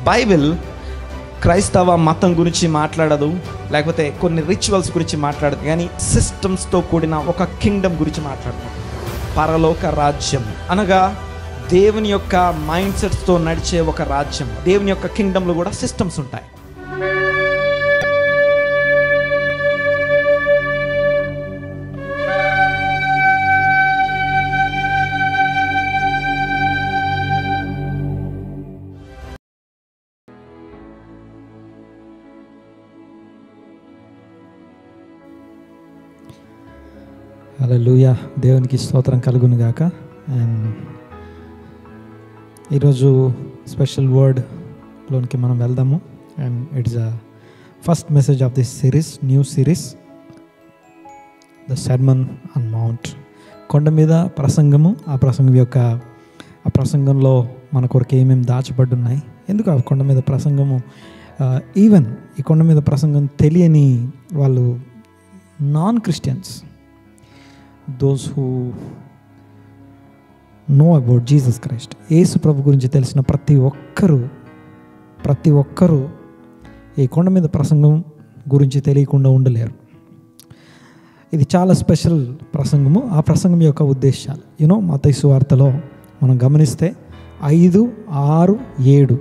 Bible క్రైస్తవ మతం గురించి మాట్లాడదు, లేకపోతే కొన్ని రిచువల్స్ గురించి మాట్లాడదు, కానీ సిస్టమ్స్తో కూడిన ఒక కింగ్డమ్ గురించి మాట్లాడుతుంది. పరలోక రాజ్యం అనగా దేవుని యొక్క మైండ్ సెట్స్తో నడిచే ఒక రాజ్యం. దేవుని యొక్క కింగ్డమ్లో కూడా సిస్టమ్స్ ఉంటాయి. హల్లెలూయా, దేవునికి స్తోత్రం కలుగును గాక. అండ్ ఈరోజు స్పెషల్ వర్డ్లోనికి మనం వెళ్దాము. And it's a first message of this series, new series, the sermon on mount. కొండ మీద ప్రసంగము. ఆ ప్రసంగంలో మన కొరకు ఏమేమి దాచబడి ఉన్నాయి, ఎందుకు ఆ కొండ మీద ప్రసంగము, ఈవెన్ ఈ కొండ మీద ప్రసంగం తెలియని వాళ్ళు, non Christians, those who know about Jesus Christ, యేసు ప్రభు గురించి తెలిసిన ప్రతి ఒక్కరూ ఈ కొండ మీద ప్రసంగం గురించి తెలియకుండా ఉండలేరు. ఇది చాలా స్పెషల్ ప్రసంగము. ఆ ప్రసంగం యొక్క ఉద్దేశాలు మత్తయి సువార్తలో మనం గమనిస్తే 5, 6, 7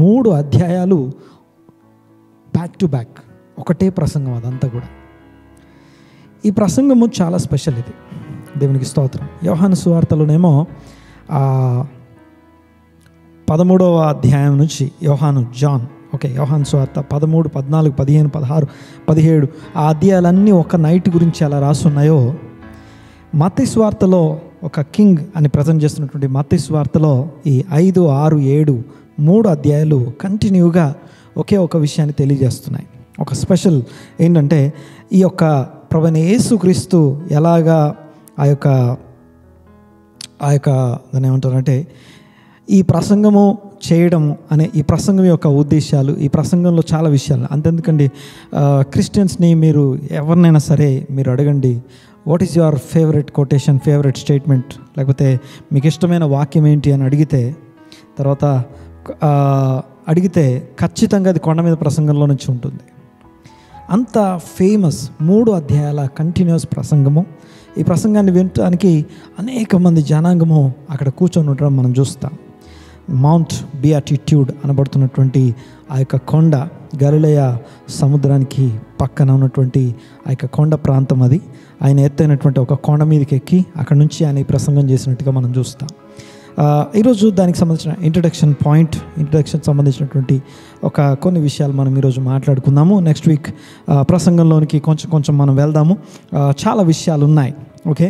3 అధ్యాయాలు బ్యాక్ టు బ్యాక్ ఒకటే ప్రసంగం. అదంతా కూడా ఈ ప్రసంగము చాలా స్పెషల్. ఇది దేవునికి స్తోత్రం. యోహాను సువార్తలోనేమో 13వ అధ్యాయం నుంచి యోహాను సువార్త 13, 14, 15, 16, 17 ఆ అధ్యాయాలన్నీ ఒక నైట్ గురించి ఎలా రాసున్నాయో, మత్తయి సువార్తలో ఒక కింగ్ అని ప్రజెంట్ చేస్తున్నటువంటి మత్తయి సువార్తలో ఈ 5, 6, 7 3 అధ్యాయాలు కంటిన్యూగా ఒకే ఒక విషయాన్ని తెలియజేస్తున్నాయి. ఒక స్పెషల్ ఏంటంటే, ఈ యొక్క ప్రభువైన యేసుక్రీస్తు ఎలాగా ఆ యొక్క దాన్ని ఏమంటారంటే, ఈ ప్రసంగము చేయడము అనే ఈ ప్రసంగం యొక్క ఉద్దేశాలు, ఈ ప్రసంగంలో చాలా విషయాలు. అంతెందుకండి, క్రిస్టియన్స్ని మీరు ఎవరినైనా సరే మీరు అడగండి, what is your favourite quotation, favourite statement, లేకపోతే మీకు ఇష్టమైన వాక్యం ఏంటి అని అడిగితే ఖచ్చితంగా అది కొండ మీద ప్రసంగంలో నుంచి ఉంటుంది. అంత ఫేమస్ 3 అధ్యాయాల కంటిన్యూస్ ప్రసంగము. ఈ ప్రసంగాన్ని వినటానికి అనేక మంది జనాంగము అక్కడ కూర్చొని ఉండడం మనం చూస్తాం. మౌంట్ బియాటిట్యూడ్ అనబడుతున్నటువంటి ఆ యొక్క కొండ, గలిలయ సముద్రానికి పక్కన ఉన్నటువంటి ఆ యొక్క కొండ ప్రాంతం. అది ఆయన ఎత్తైనటువంటి ఒక కొండ మీదకి ఎక్కి అక్కడ నుంచి ఆయన ఈ ప్రసంగం చేసినట్టుగా మనం చూస్తాం. ఈరోజు దానికి సంబంధించిన ఇంట్రడక్షన్ సంబంధించినటువంటి కొన్ని విషయాలు మనం ఈరోజు మాట్లాడుకుందాము. నెక్స్ట్ వీక్ ప్రసంగంలోనికి కొంచెం మనం వెళ్దాము. చాలా విషయాలు ఉన్నాయి. ఓకే,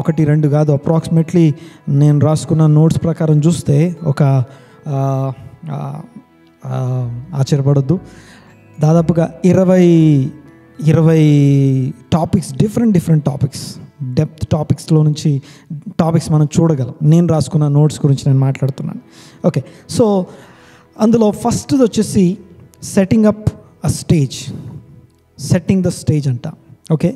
1, 2 కాదు, అప్రాక్సిమేట్లీ నేను రాసుకున్న నోట్స్ ప్రకారం చూస్తే ఆశ్చర్యపడొద్దు, దాదాపుగా 20 టాపిక్స్, డిఫరెంట్ టాపిక్స్, డెప్త్ టాపిక్స్లో నుంచి టాపిక్స్ మనం చూడగలం. నేను రాసుకున్న నోట్స్ గురించి నేను మాట్లాడుతున్నాను. ఓకే, సో అందులో ఫస్ట్ది వచ్చేసి సెట్టింగ్ ద స్టేజ్ అంట. ఓకే,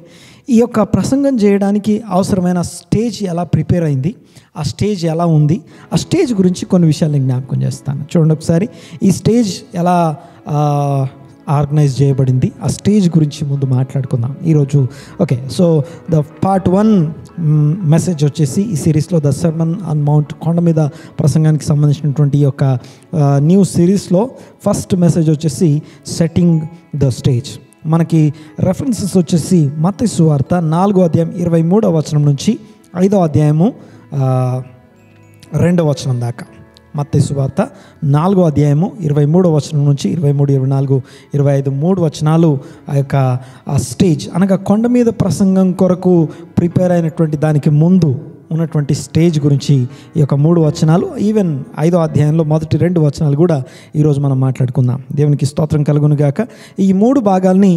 ఈ యొక్క ప్రసంగం చేయడానికి అవసరమైన స్టేజ్ ఎలా ప్రిపేర్ అయింది, ఆ స్టేజ్ ఎలా ఉంది, ఆ స్టేజ్ గురించి కొన్ని విషయాలు నేను జ్ఞాపకం చేస్తాను. చూడండి ఒకసారి, ఈ స్టేజ్ ఎలా ఆర్గనైజ్ చేయబడింది, ఆ స్టేజ్ గురించి ముందు మాట్లాడుకుందాం ఈరోజు. Okay, so the part 1 message వచ్చేసి ఈ సిరీస్లో ద సర్మన్ ఆన్ మౌంట్, కొండ మీద ప్రసంగానికి సంబంధించినటువంటి ఈ యొక్క న్యూ సిరీస్లో ఫస్ట్ మెసేజ్ వచ్చేసి సెట్టింగ్ ద స్టేజ్. మనకి రెఫరెన్సెస్ వచ్చేసి మత్తయి సువార్త 4వ అధ్యాయం 23వ వచనం నుంచి 5వ అధ్యాయము 2వ వచనం దాకా. మత్తయి సువార్త 4వ అధ్యాయము 23వ వచనం నుంచి 23, 24, 25 3 వచనాలు ఆ యొక్క స్టేజ్ అనగా కొండ మీద ప్రసంగం కొరకు ప్రిపేర్ అయినటువంటి దానికి ముందు ఉన్నటువంటి స్టేజ్ గురించి ఈ యొక్క 3 వచనాలు, ఈవెన్ 5వ అధ్యాయంలో మొదటి 2 వచనాలు కూడా ఈరోజు మనం మాట్లాడుకుందాం. దేవునికి స్తోత్రం కలుగును గాక. ఈ 3 భాగాల్ని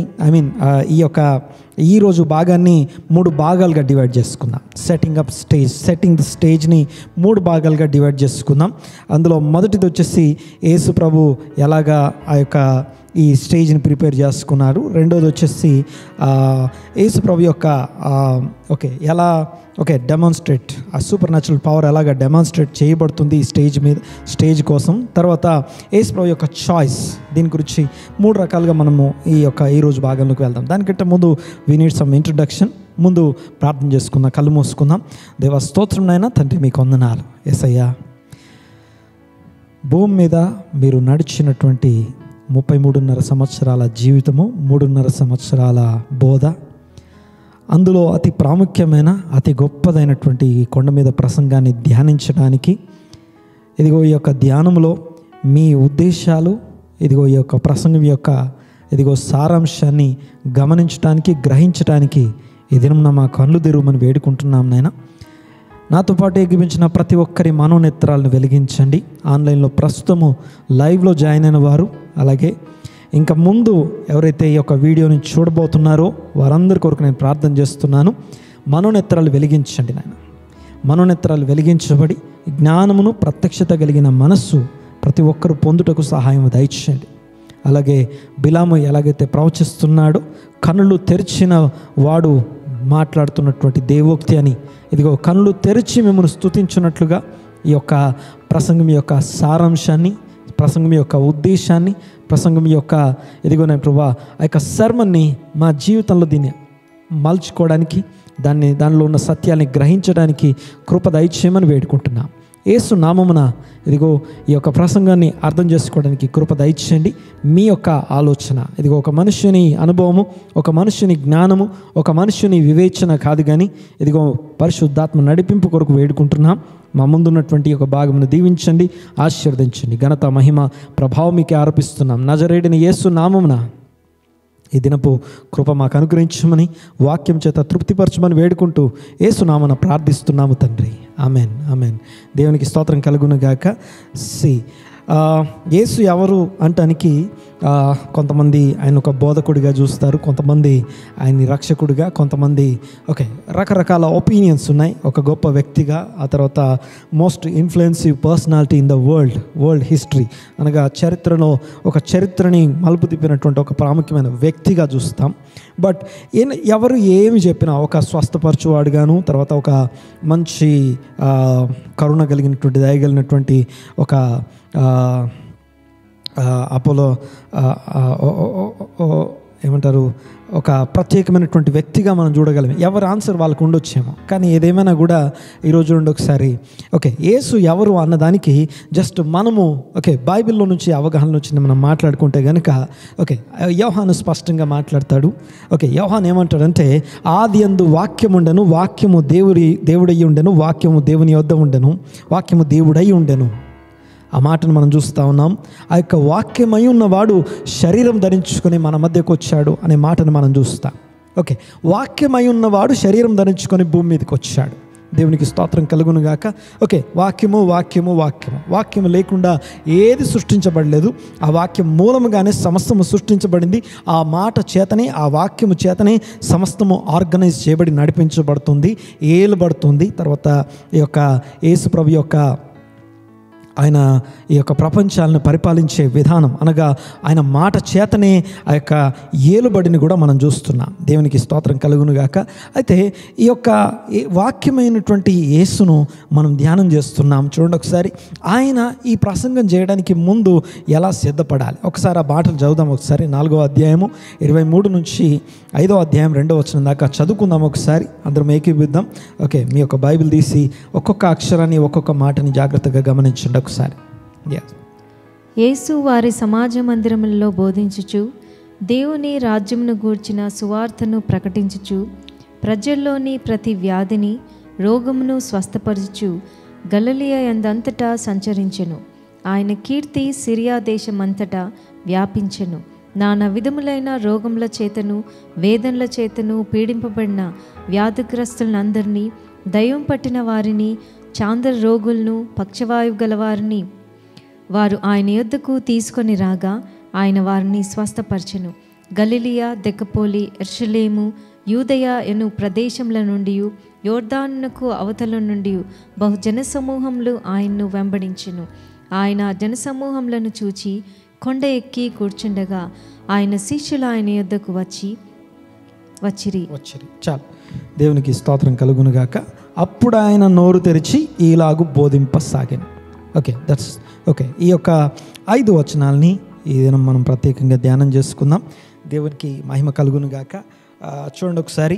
ఈరోజు భాగాన్ని 3 భాగాలుగా డివైడ్ చేసుకుందాం. సెట్టింగ్ ద స్టేజ్ని 3 భాగాలుగా డివైడ్ చేసుకుందాం. అందులో మొదటిది వచ్చేసి యేసు ప్రభు ఎలాగా ఆ యొక్క ఈ స్టేజ్ని ప్రిపేర్ చేసుకున్నారు. రెండోది వచ్చేసి యేసు ప్రభు యొక్క ఎలా డెమాన్స్ట్రేట్ ఆ సూపర్ న్యాచురల్ పవర్ ఎలాగ డెమాన్స్ట్రేట్ చేయబడుతుంది ఈ స్టేజ్ కోసం. తర్వాత యేసు ప్రభు యొక్క చాయిస్, దీని గురించి 3 రకాలుగా మనము ఈరోజు భాగంలోకి వెళ్దాం. దానికంటే ముందు వీ నీడ్ సమ్ ఇంట్రడక్షన్. ముందు ప్రార్థన చేసుకుందాం, కళ్ళు మూసుకుందాం. దేవా స్తోత్రం నాయనా, తండ్రి మీకు వందనాలు. యేసయ్యా, భూమి మీద మీరు నడిచినటువంటి 33.5 సంవత్సరాల జీవితము, 3.5 సంవత్సరాల బోధ, అందులో అతి ప్రాముఖ్యమైన అతి గొప్పదైనటువంటి ఈ కొండ మీద ప్రసంగాన్ని ధ్యానించడానికి, ఇదిగో ఈ యొక్క ధ్యానంలో మీ ఉద్దేశాలు, ఇదిగో ఈ యొక్క ప్రసంగం యొక్క సారాంశాన్ని గమనించడానికి, గ్రహించడానికి ఈ దినం మా కళ్ళు తెరువమని వేడుకుంటున్నాం నాయనా. నాతో పాటు ఎగిపించిన ప్రతి ఒక్కరి మనోనేత్రాలను వెలిగించండి. ఆన్లైన్లో ప్రస్తుతము లైవ్లో జాయిన్ అయిన వారు, అలాగే ఇంకా ముందు ఎవరైతే ఈ యొక్క వీడియోని చూడబోతున్నారో వారందరి కొరకు నేను ప్రార్థన చేస్తున్నాను. మనోనేత్రాలు వెలిగించండి నాయన. మనోనేత్రాలు వెలిగించబడి జ్ఞానమును ప్రత్యక్షత కలిగిన మనస్సు ప్రతి ఒక్కరు పొందుటకు సహాయం దయచేయండి. అలాగే బిలాము ఎలాగైతే ప్రవచిస్తున్నాడో, కన్నులు తెరిచిన వాడు మాట్లాడుతున్నటువంటి దేవోక్తి అని, ఇదిగో కన్నులు తెరిచి మిమ్మల్ని స్తుతించినట్లుగా ఈ యొక్క ప్రసంగం యొక్క సారాంశాన్ని, ప్రసంగం యొక్క ఉద్దేశాన్ని, ప్రసంగం యొక్క ఇదిగోనే ప్రభువా ఆ యొక్క సర్మన్ని మా జీవితంలో దీన్ని మలుచుకోవడానికి, దానిలో ఉన్న సత్యాన్ని గ్రహించడానికి కృప దయచేయమని వేడుకుంటున్నాం. యేసు నామమున ఇదిగో ఈ యొక్క ప్రసంగాన్ని అర్థం చేసుకోవడానికి కృప దయచేయండి. మీ యొక్క ఆలోచన, ఇదిగో ఒక మనుష్యుని అనుభవము, ఒక మనుష్యుని జ్ఞానము, ఒక మనుష్యుని వివేచన కాదు కానీ ఇదిగో పరిశుద్ధాత్మ నడిపింపు కొరకు వేడుకుంటున్నాం. మా ముందున్నటువంటి ఒక భాగమును దీవించండి, ఆశీర్వదించండి. ఘనత, మహిమ, ప్రభావం మీకే ఆరోపిస్తున్నాం. నజరేయుడైన యేసు నామమున ఈ దినపు కృప మాకు అనుగ్రహించమని, వాక్యం చేత తృప్తిపరచమని వేడుకుంటూ యేసునామమున ప్రార్థిస్తున్నాము తండ్రి. Amen, amen. దేవునికి స్తోత్రం కలుగును గాక. యేసు ఎవరు అంటానికి కొంతమంది ఆయన ఒక బోధకుడిగా చూస్తారు, కొంతమంది ఆయన్ని రక్షకుడిగా, కొంతమంది రకరకాల ఒపీనియన్స్ ఉన్నాయి. ఒక గొప్ప వ్యక్తిగా, ఆ తర్వాత most influencive personality in the world history, అనగా చరిత్రని మలుపు తిప్పినటువంటి ఒక ప్రాముఖ్యమైన వ్యక్తిగా చూస్తాం. బట్ ఎవరు ఏమి చెప్పినా, ఒక స్వస్థపరచువాడుగాను, తర్వాత ఒక మంచి కరుణ కలిగినటువంటి, దయగలిగినటువంటి ఒక అపోలో ఏమంటారు, ఒక ప్రత్యేకమైనటువంటి వ్యక్తిగా మనం చూడగలం. ఎవరి ఆన్సర్ వాళ్ళకు ఉండొచ్చేమో, కానీ ఏదేమైనా కూడా ఈరోజు నుండి ఒకసారి యేసు ఎవరు అన్నదానికి జస్ట్ మనము బైబిల్లో నుంచి అవగాహన వచ్చింది మనం మాట్లాడుకుంటే కనుక యోహాను స్పష్టంగా మాట్లాడతాడు. యోహాను ఏమంటాడంటే, ఆది యందు వాక్యం ఉండెను, వాక్యము దేవుడై ఉండెను, వాక్యము దేవుని యొద్ద ఉండెను, వాక్యము దేవుడై ఉండెను. ఆ మాటను మనం చూస్తూ ఉన్నాం. ఆ యొక్క వాక్యమై ఉన్నవాడు శరీరం ధరించుకొని మన మధ్యకు వచ్చాడు అనే మాటను మనం చూస్తాం. వాక్యమై ఉన్నవాడు శరీరం ధరించుకొని భూమి మీదకి వచ్చాడు. దేవునికి స్తోత్రం కలుగును గాక. వాక్యము లేకుండా ఏది సృష్టించబడలేదు. ఆ వాక్యం మూలముగానే సమస్తము సృష్టించబడింది. ఆ మాట చేతనే, ఆ వాక్యము చేతనే సమస్తము ఆర్గనైజ్ చేయబడి నడిపించబడుతుంది, ఏలుబడుతుంది. తర్వాత ఈ యొక్క యేసు ప్రభు యొక్క ఆయన ఈ యొక్క ప్రపంచాలను పరిపాలించే విధానం, అనగా ఆయన మాట చేతనే ఆ యొక్క ఏలుబడిని కూడా మనం చూస్తున్నాం. దేవునికి స్తోత్రం కలుగును గాక. అయితే ఈ యొక్క వాక్యమైనటువంటి యేసును మనం ధ్యానం చేస్తున్నాం. చూడండి ఒకసారి, ఆయన ఈ ప్రసంగం చేయడానికి ముందు ఎలా సిద్ధపడాలి. ఒకసారి ఆ మాటలు చదువుదాం. ఒకసారి 4వ అధ్యాయము 23 నుంచి 5వ అధ్యాయం 2వ వచనం దాకా చదువుకుందాం. ఒకసారి అందరం ఏకీపిద్దాం. మీ యొక్క బైబిల్ తీసి ఒక్కొక్క అక్షరాన్ని, ఒక్కొక్క మాటని జాగ్రత్తగా గమనించండి ఒకసారి. యేసు వారి సమాజ మందిరములలో బోధించుచు, దేవుని రాజ్యమును గూర్చిన సువార్తను ప్రకటించుచు, ప్రజల్లోని ప్రతి వ్యాధిని, రోగమును స్వస్థపరచుచు గలిలయ యందంతటా సంచరించెను. ఆయన కీర్తి సిరియా దేశమంతటా వ్యాపించెను. నానా విధములైన రోగముల చేతను, వేదనల చేతను పీడింపబడిన వ్యాధిగ్రస్తులందరినీ, దయ్యం పట్టిన వారిని, చాంద్ర రోగులను, పక్షవాయువు గలవారిని వారు ఆయన యొద్దకు తీసుకొని రాగా ఆయన వారిని స్వస్థపరచెను. గలిలియా, దెకపోలి, యెరూషలేము, యూదయ ఎను ప్రదేశముల నుండి, యోర్దానునకు అవతల నుండి బహు జనసమూహములు ఆయన్ను వెంబడించెను. ఆయన జనసమూహములను చూచి కొండ ఎక్కి కూర్చుండగా ఆయన శిష్యులు ఆయన యొద్దకు వచ్చిరి. చాలు, దేవునికి స్తోత్రం కలుగునుగాక. అప్పుడు ఆయన నోరు తెరిచి ఈలాగు బోధింపసాగాను. ఓకే, ఈ యొక్క 5 వచనాలని ఈ దినం మనం ప్రత్యేకంగా ధ్యానం చేసుకుందాం. దేవునికి మహిమ కలుగునుగాక. చూడండి ఒకసారి,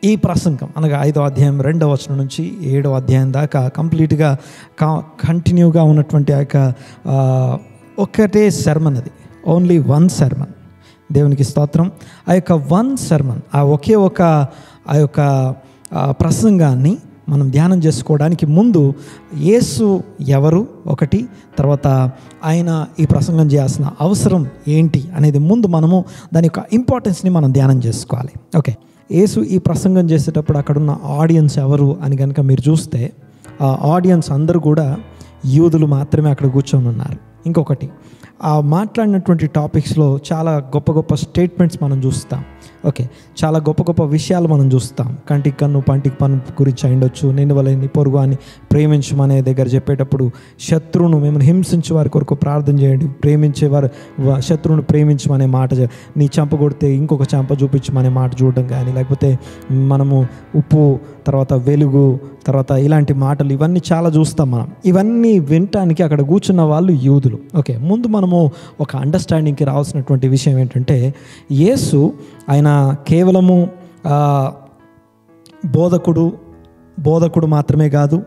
ఈ ప్రసంగం అనగా 5వ అధ్యాయం 2వ వచనం నుంచి 7వ అధ్యాయం దాకా కంప్లీట్గా కంటిన్యూగా ఉన్నటువంటి ఆ యొక్క ఒకటే సెర్మన్, అది ఓన్లీ 1 సెర్మన్. దేవునికి స్తోత్రం. ఆ యొక్క 1 సెర్మన్, ఒకే ఒక ఆ యొక్క ప్రసంగాన్ని మనం ధ్యానం చేసుకోవడానికి ముందు యేసు ఎవరు ఒకటి, తర్వాత ఆయన ఈ ప్రసంగం చేయాల్సిన అవసరం ఏంటి అనేది ముందు మనము దాని యొక్క ఇంపార్టెన్స్ని మనం ధ్యానం చేసుకోవాలి. ఓకే, యేసు ఈ ప్రసంగం చేసేటప్పుడు అక్కడున్న ఆడియన్స్ ఎవరు అని కనుక మీరు చూస్తే, ఆ ఆడియన్స్ అందరూ కూడా యూదులు మాత్రమే అక్కడ కూర్చొని ఉన్నారు. ఇంకొకటి, ఆ మాట్లాడినటువంటి టాపిక్స్లో చాలా గొప్ప గొప్ప స్టేట్మెంట్స్ మనం చూస్తాం. ఓకే, చాలా గొప్ప గొప్ప విషయాలు మనం చూస్తాం. కంటికి కన్ను పంటికి పన్ను గురించి అయిండొచ్చు. నిన్ను వలె నీ పొరుగు అని ప్రేమించమనే దగ్గర చెప్పేటప్పుడు శత్రువును మిమ్మల్ని హింసించే వారి కొరకు ప్రార్థన చేయండి, ప్రేమించేవారు శత్రువును ప్రేమించమనే మాట, నీ చంప కొడితే ఇంకొక చంప చూపించమనే మాట చూడడం కానీ, లేకపోతే మనము ఉప్పు తర్వాత వెలుగు తర్వాత ఇలాంటి మాటలు ఇవన్నీ చాలా చూస్తాం మనం. ఇవన్నీ వినటానికి అక్కడ కూర్చున్న వాళ్ళు యూదులు. ఓకే, ముందు మనము ఒక అండర్స్టాండింగ్కి రావాల్సినటువంటి విషయం ఏంటంటే, యేసు ఆయన కేవలము బోధకుడు మాత్రమే కాదు,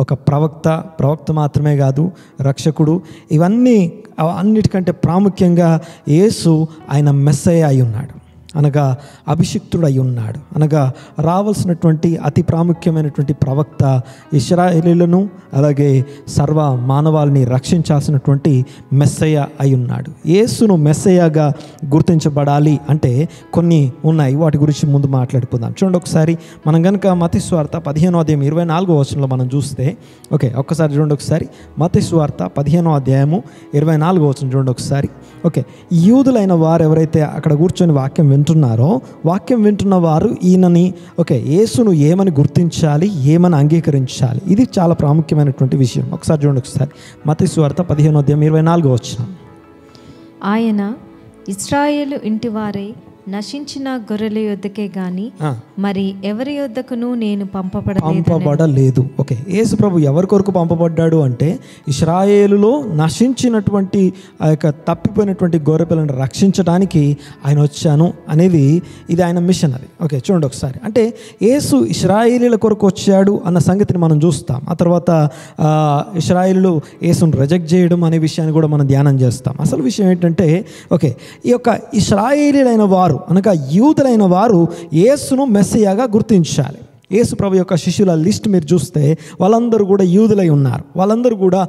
ఒక ప్రవక్త మాత్రమే కాదు, రక్షకుడు. ఇవన్నీ అన్నిటికంటే ప్రాముఖ్యంగా యేసు ఆయన మెస్సయ్య అయి ఉన్నాడు, అనగా అభిషిక్తుడు అయి ఉన్నాడు, అనగా రావాల్సినటువంటి అతి ప్రాముఖ్యమైనటువంటి ప్రవక్త, ఇశ్రాయేలీయులను అలాగే సర్వ మానవాళిని రక్షించాల్సినటువంటి మెస్సయ్య అయి ఉన్నాడు. యేసును మెస్సయ్యగా గుర్తించబడాలి అంటే కొన్ని ఉన్నాయి, వాటి గురించి ముందు మాట్లాడుకుందాం. చూడండి ఒకసారి, మనం కనుక మత్తయి సువార్త 15వ అధ్యాయం 24వ వచనంలో మనం చూస్తే, ఓకే ఒక్కసారి చూడండి ఒకసారి, మత్తయి సువార్త 15వ అధ్యాయము 24వ వచనం చూడండి ఒకసారి. ఓకే, యూదులైన వారు ఎవరైతే అక్కడ కూర్చొని వాక్యం వింటున్న వారు ఈయనని యేసును ఏమని గుర్తించాలి, ఏమని అంగీకరించాలి, ఇది చాలా ప్రాముఖ్యమైనటువంటి విషయం. ఒకసారి చూడండి ఒకసారి, మత్తయి సువార్త 15వ అధ్యాయం 24వ వచనం. ఆయన ఇశ్రాయేలు ఇంటివారై నశించిన గొర్రెల యొద్దకే గాని మరి ఎవరి యొద్దకును నేను పంపబడలేదు. ఓకే, యేసు ప్రభు ఎవరి కొరకు పంపబడ్డాడు అంటే, ఇశ్రాయేలులో నశించినటువంటి ఆ యొక్క తప్పిపోయినటువంటి గొర్రె పిల్లను రక్షించడానికి ఆయన వచ్చాను అనేది ఇది ఆయన మిషన్. అది ఓకే, చూడండి ఒకసారి. అంటే యేసు ఇశ్రాయేలీల కొరకు వచ్చాడు అన్న సంగతిని మనం చూస్తాం. ఆ తర్వాత ఇశ్రాయేలు యేసును రిజెక్ట్ చేయడం అనే విషయాన్ని కూడా మనం ధ్యానం చేస్తాం. అసలు విషయం ఏంటంటే, ఓకే, ఈ యొక్క ఇశ్రాయేలీలైన వారు అనగా యూదులైన వారు యేసును మెస్సయ్యగా గుర్తించాలి. యేసు ప్రభు యొక్క శిష్యుల లిస్ట్ మీరు చూస్తే వాళ్ళందరూ కూడా యూదులై ఉన్నారు. వాళ్ళందరూ కూడా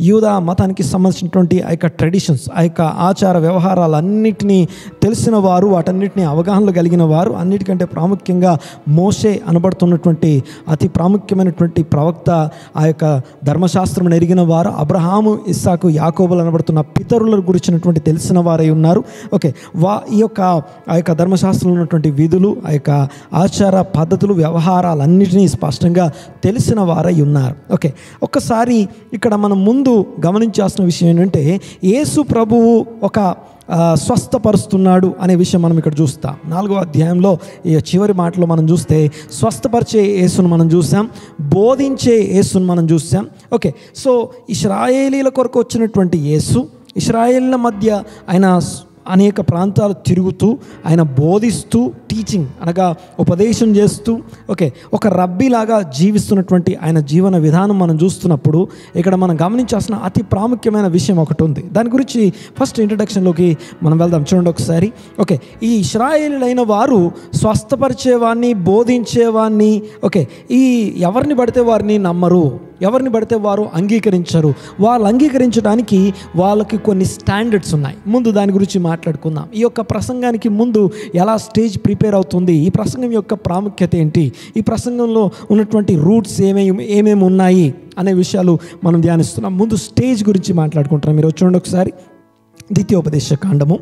యూదా మతానికి సంబంధించినటువంటి ఆ యొక్క ట్రెడిషన్స్, ఆ యొక్క ఆచార వ్యవహారాలన్నిటినీ తెలిసిన వారు, వాటన్నిటినీ అవగాహనలు కలిగిన వారు. అన్నిటికంటే ప్రాముఖ్యంగా మోషే అనబడుతున్నటువంటి అతి ప్రాముఖ్యమైనటువంటి ప్రవక్త, ఆ యొక్క ధర్మశాస్త్రం ఎరిగిన వారు, అబ్రహాము, ఇస్సాకు, యాకోబులు అనబడుతున్న పితరుల గురించినటువంటి తెలిసిన వారై ఉన్నారు. ఓకే, ఈ యొక్క ఆ యొక్క ధర్మశాస్త్రంలో ఉన్నటువంటి విధులు, ఆ యొక్క ఆచార పద్ధతులు, వ్యవహారాలన్నిటినీ స్పష్టంగా తెలిసిన వారై ఉన్నారు. ఓకే, ఒక్కసారి ఇక్కడ మనం ముందు గమనించాల్సిన విషయం ఏంటంటే, యేసు ప్రభువు ఒక స్వస్థపరుస్తున్నాడు అనే విషయం మనం ఇక్కడ చూస్తాం. 4వ అధ్యాయంలో ఈ చివరి మాటలో మనం చూస్తే స్వస్థపరిచే యేసును మనం చూసాం, బోధించే యేసును మనం చూసాం. ఓకే, సో ఇశ్రాయేలీల కొరకు వచ్చినటువంటి యేసు, ఇశ్రాయేలీల మధ్య ఆయన అనేక ప్రాంతాలు తిరుగుతూ ఆయన బోధిస్తూ, టీచింగ్ అనగా ఉపదేశం చేస్తూ, ఓకే, ఒక రబ్బీలాగా జీవిస్తున్నటువంటి ఆయన జీవన విధానం మనం చూస్తున్నప్పుడు ఇక్కడ మనం గమనించాల్సిన అతి ప్రాముఖ్యమైన విషయం ఒకటి ఉంది. దాని గురించి ఫస్ట్ ఇంట్రడక్షన్లోకి మనం వెళ్దాం. చూడండి ఒకసారి. ఓకే, ఈ ఇశ్రాయేలీయులైన వారు స్వస్థపరిచేవాడిని, బోధించేవాడిని, ఓకే, ఈ ఎవరిని పడితే వారిని నమ్మరు, ఎవరిని పడితే వారు అంగీకరించరు. వాళ్ళు అంగీకరించడానికి వాళ్ళకి కొన్ని స్టాండర్డ్స్ ఉన్నాయి. ముందు దాని గురించి మాట్లాడుకుందాం. ఈ యొక్క ప్రసంగానికి ముందు ఎలా స్టేజ్ ప్రిపేర్ అవుతుంది, ఈ ప్రసంగం యొక్క ప్రాముఖ్యత ఏంటి, ఈ ప్రసంగంలో ఉన్నటువంటి రూట్స్ ఏమేమి ఉన్నాయి అనే విషయాలు మనం ధ్యానిస్తున్నాం. ముందు స్టేజ్ గురించి మాట్లాడుకుంటున్నాం. మీరు చూడండి ఒకసారి. ద్వితీయోపదేశ కాండము,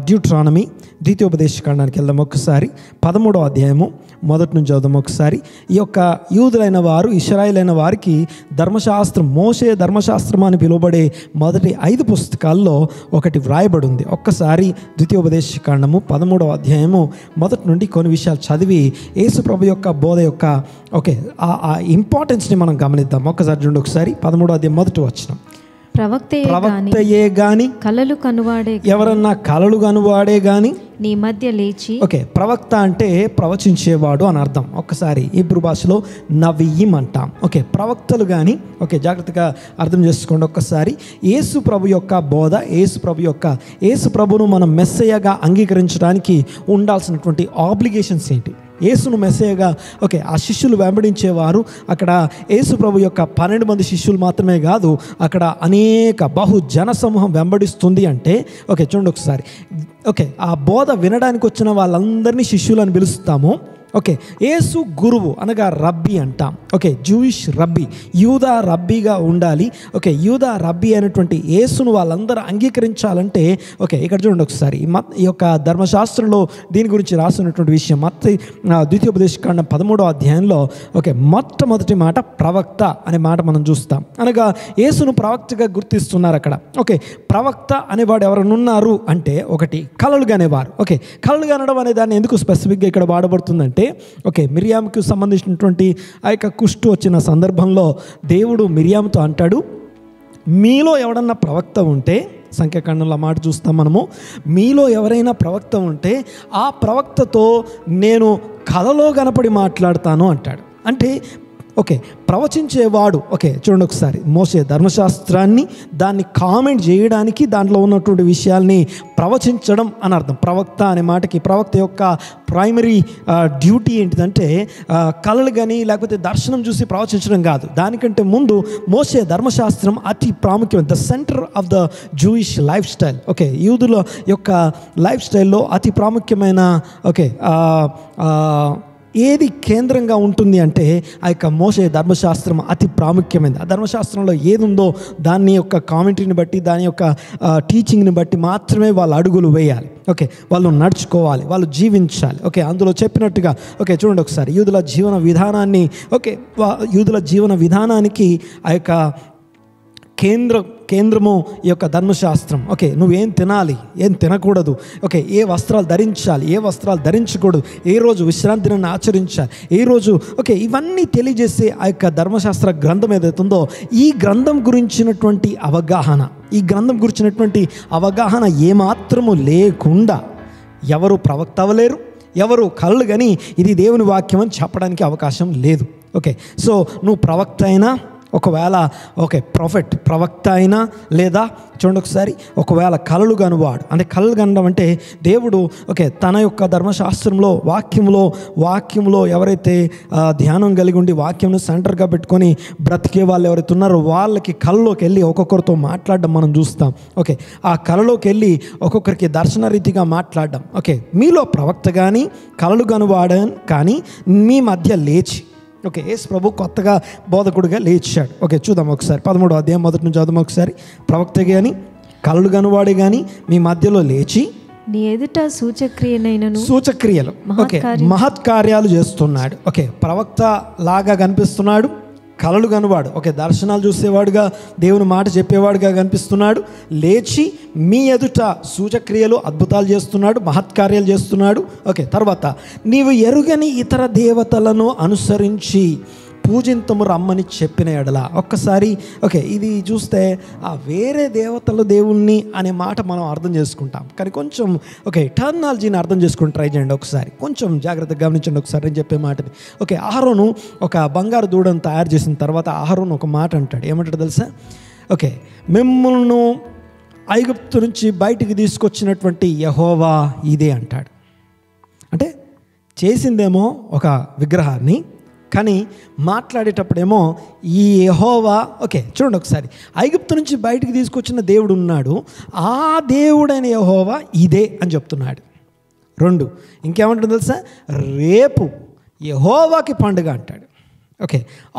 డ్యూట్రానమీ, ద్వితీయోపదేశ కాండానికి వెళ్దాం ఒకసారి. 13వ అధ్యాయము మొదటి నుంచి చదువుదాం ఒకసారి. ఈ యొక్క యూదులైన వారు, ఇశ్రాయేలైన వారికి ధర్మశాస్త్రం, మోషే ధర్మశాస్త్రం అని పిలువబడే మొదటి 5 పుస్తకాల్లో ఒకటి వ్రాయబడి ఉంది. ఒక్కసారి ద్వితీయోపదేశ కాండము 13వ అధ్యాయము మొదటి నుండి కొన్ని విషయాలు చదివి యేసు ప్రభు యొక్క బోధ యొక్క ఆ ఇంపార్టెన్స్ని మనం గమనిద్దాం. ఒక్కసారి చూడండి. ఒకసారి 13వ అధ్యాయం మొదటి వచనం. ప్రవక్తయే గాని కలలు కనువాడే, ఎవరన్నా కలలు కనువాడే గాని నీ మధ్య లేచి. ప్రవక్త అంటే ప్రవచించేవాడు అని అర్థం. ఒక్కసారి హీబ్రూ భాషలో నవీం అంటాం. ప్రవక్తలు కానీ జాగ్రత్తగా అర్థం చేసుకోండి. ఒక్కసారి యేసు ప్రభు యొక్క బోధ, యేసు ప్రభును మనం మెస్సయ్యగా అంగీకరించడానికి ఉండాల్సినటువంటి ఆబ్లిగేషన్స్ ఏంటి? యేసును మెస్సయ్యగా ఆ శిష్యులు వెంబడించేవారు. అక్కడ యేసు ప్రభు యొక్క 12 మంది శిష్యులు మాత్రమే కాదు, అక్కడ అనేక బహుజన సమూహం వెంబడిస్తుంది. అంటే చూడండి ఒకసారి. ఆ బోధ వినడానికి వచ్చిన వాళ్ళందరినీ శిష్యులు అని పిలుస్తాము. యేసు గురువు అనగా రబ్బీ అంటాం. జూయిష్ రబ్బీ, యూదా రబ్బీగా ఉండాలి. యూదా రబ్బీ అయినటువంటి యేసును వాళ్ళందరూ అంగీకరించాలంటే ఇక్కడ చూడండి ఒకసారి. ఈ యొక్క ధర్మశాస్త్రంలో దీని గురించి రాసినటువంటి విషయం ద్వితీయోపదేశకాండం 13వ అధ్యాయంలో మొట్టమొదటి మాట ప్రవక్త అనే మాట మనం చూస్తాం. అనగా యేసును ప్రవక్తగా గుర్తిస్తున్నారు అక్కడ. ప్రవక్త అనేవాడు ఎవరనున్నారు అంటే ఒకటి కలలు కనేవారు. కలలు కనడం అనే దాన్ని ఎందుకు స్పెసిఫిక్గా ఇక్కడ వాడబడుతుందంటే మిరియాముకు సంబంధించినటువంటి ఆ యొక్క కుష్టు వచ్చిన సందర్భంలో దేవుడు మిరియాముతో అంటాడు, మీలో ఎవడన్నా ప్రవక్త ఉంటే, సంఖ్యాకాండంలో మాట చూస్తాం మనము, మీలో ఎవరైనా ప్రవక్త ఉంటే ఆ ప్రవక్తతో నేను కలలో కనపడి మాట్లాడతాను అంటాడు. అంటే ప్రవచించేవాడు. చూడండి ఒకసారి. మోసే ధర్మశాస్త్రాన్ని దాన్ని కామెంట్ చేయడానికి దాంట్లో ఉన్నటువంటి విషయాల్ని ప్రవచించడం అని అర్థం. ప్రవక్త అనే మాటకి ప్రవక్త యొక్క ప్రైమరీ డ్యూటీ ఏంటిదంటే కళలు కానీ లేకపోతే దర్శనం చూసి ప్రవచించడం కాదు. దానికంటే ముందు మోసే ధర్మశాస్త్రం అతి ప్రాముఖ్యమైన, the centre of the Jewish life style. యూదుల యొక్క లైఫ్ స్టైల్లో అతి ప్రాముఖ్యమైన ఏది కేంద్రంగా ఉంటుంది అంటే ఆ యొక్క మోసే ధర్మశాస్త్రం అతి ప్రాముఖ్యమైనది. ఆ ధర్మశాస్త్రంలో ఏది ఉందో దాని యొక్క కామెంటరీని బట్టి, దాని యొక్క టీచింగ్ని బట్టి మాత్రమే వాళ్ళు అడుగులు వేయాలి. వాళ్ళు నడుచుకోవాలి, వాళ్ళు జీవించాలి. అందులో చెప్పినట్టుగా చూడండి ఒకసారి. యూదుల జీవన విధానానికి ఆ యొక్క కేంద్రము ఈ యొక్క ధర్మశాస్త్రం. నువ్వేం తినాలి, ఏం తినకూడదు, ఏ వస్త్రాలు ధరించాలి, ఏ వస్త్రాలు ధరించకూడదు, ఏ రోజు విశ్రాంతి దినాన్ని ఆచరించాలి, ఏ రోజు ఇవన్నీ తెలియజేసే ఆ యొక్క ధర్మశాస్త్ర గ్రంథం ఏదైతుందో ఈ గ్రంథం గురించినటువంటి అవగాహన ఏమాత్రము లేకుండా ఎవరు ప్రవక్త అవ్వలేరు, ఎవరు కళ్ళు కానీ ఇది దేవుని వాక్యం అని చెప్పడానికి అవకాశం లేదు. సో నువ్వు ప్రవక్త అయినా, ఒకవేళ ప్రవక్త అయినా, లేదా చూడండి ఒకసారి ఒకవేళ కలలు కనువాడు అంటే కలలు కనడం అంటే దేవుడు తన యొక్క ధర్మశాస్త్రంలో వాక్యంలో ఎవరైతే ధ్యానం కలిగి ఉండి వాక్యంను సెంటర్గా పెట్టుకొని బ్రతికే వాళ్ళు ఎవరైతే ఉన్నారో వాళ్ళకి కళలోకి వెళ్ళి ఒక్కొక్కరితో మాట్లాడడం మనం చూస్తాం. ఆ కళలోకి వెళ్ళి ఒక్కొక్కరికి దర్శన రీతిగా మాట్లాడడం. మీలో ప్రవక్త కానీ కలలు కనువాడని కానీ మీ మధ్య లేచి యేసు ప్రభు కొత్తగా బోధకుడిగా లేచాడు. చూద్దాం ఒకసారి. 13వ అధ్యాయం మొదటి నుంచి చదువు ఒకసారి. ప్రవక్త కానీ కళ్ళు కనువాడే కానీ మీ మధ్యలో లేచి నీ ఎదుట సూచక్రియలు మహత్కార్యాలు చేస్తున్నాడు. ప్రవక్త లాగా కనిపిస్తున్నాడు, కలలు కనువాడు, దర్శనాలు చూసేవాడుగా, దేవుని మాట చెప్పేవాడుగా కనిపిస్తున్నాడు. లేచి మీ ఎదుట సూచక్రియలు అద్భుతాలు చేస్తున్నాడు, మహత్కార్యాలు చేస్తున్నాడు. తర్వాత నీవు ఎరుగని ఇతర దేవతలను అనుసరించి పూజింతము రమ్మని చెప్పిన ఎడల. ఒక్కసారి ఇది చూస్తే ఆ వేరే దేవతలు దేవుణ్ణి అనే మాట మనం అర్థం చేసుకుంటాం, కానీ కొంచెం టర్మినాలజీని అర్థం చేసుకుని ట్రై చేయండి. ఒకసారి కొంచెం జాగ్రత్తగా గమనించండి. ఒకసారి నేను చెప్పే మాటని. అహరోను ఒక బంగారు దూడను తయారు చేసిన తర్వాత అహరోను ఒక మాట అంటాడు. ఏమంటాడు తెలుసా? మిమ్మల్ని ఐగుప్తు నుంచి బయటికి తీసుకొచ్చినటువంటి యెహోవా ఇదే అంటాడు. అంటే చేసిందేమో ఒక విగ్రహాన్ని, కానీ మాట్లాడేటప్పుడేమో ఈ యెహోవా. చూడండి ఒకసారి. ఐగుప్తు నుంచి బయటికి తీసుకొచ్చిన దేవుడు ఉన్నాడు, ఆ దేవుడైన యెహోవా ఇదే అని చెప్తున్నాడు. 2 ఇంకేమంటుంది తెలుసా? రేపు యెహోవాకి పండుగ అంటాడు.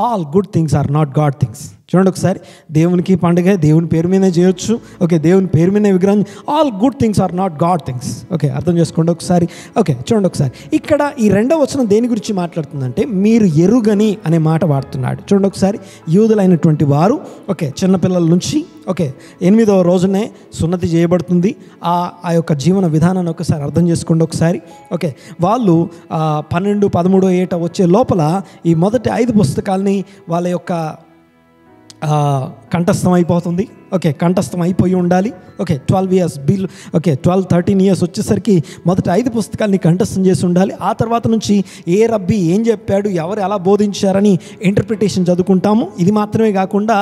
All good things are not god things. చూడండి ఒకసారి, దేవునికి పండుగ దేవుని పేరు మీదే చేయొచ్చు. ఓకే, దేవుని పేరు మీదే విగ్రహం. All good things are not god things. Okay, అర్థం చేసుకోండి ఒకసారి. ఓకే, చూడండి ఒకసారి, ఇక్కడ ఈ రెండవ వచనం దేని గురించి మాట్లాడుతుందంటే మీరు ఎరుగని అనే మాట వాడుతున్నాడు. చూడండి ఒకసారి, యూదులైనటువంటి వారు ఓకే చిన్నపిల్లల నుంచి ఓకే 8వ రోజునే సున్నతి చేయబడుతుంది. ఆ యొక్క జీవన విధానాన్ని ఒకసారి అర్థం చేసుకోండి ఒకసారి. ఓకే, వాళ్ళు 12, 13 ఏట వచ్చే లోపల ఈ మొదటి 5 పుస్తకాలని వాళ్ళ యొక్క కంఠస్థం అయిపోతుంది. ఓకే, కంఠస్థం అయిపోయి ఉండాలి. Okay, 12 years bill okay 12-13 years వచ్చేసరికి మొదట 5 పుస్తకాలని కంఠస్థం చేసి ఉండాలి. ఆ తర్వాత నుంచి ఏ రబ్బీ ఏం చెప్పాడు, ఎవరు ఎలా బోధించారని ఇంటర్ప్రిటేషన్ చదువుకుంటాము. ఇది మాత్రమే కాకుండా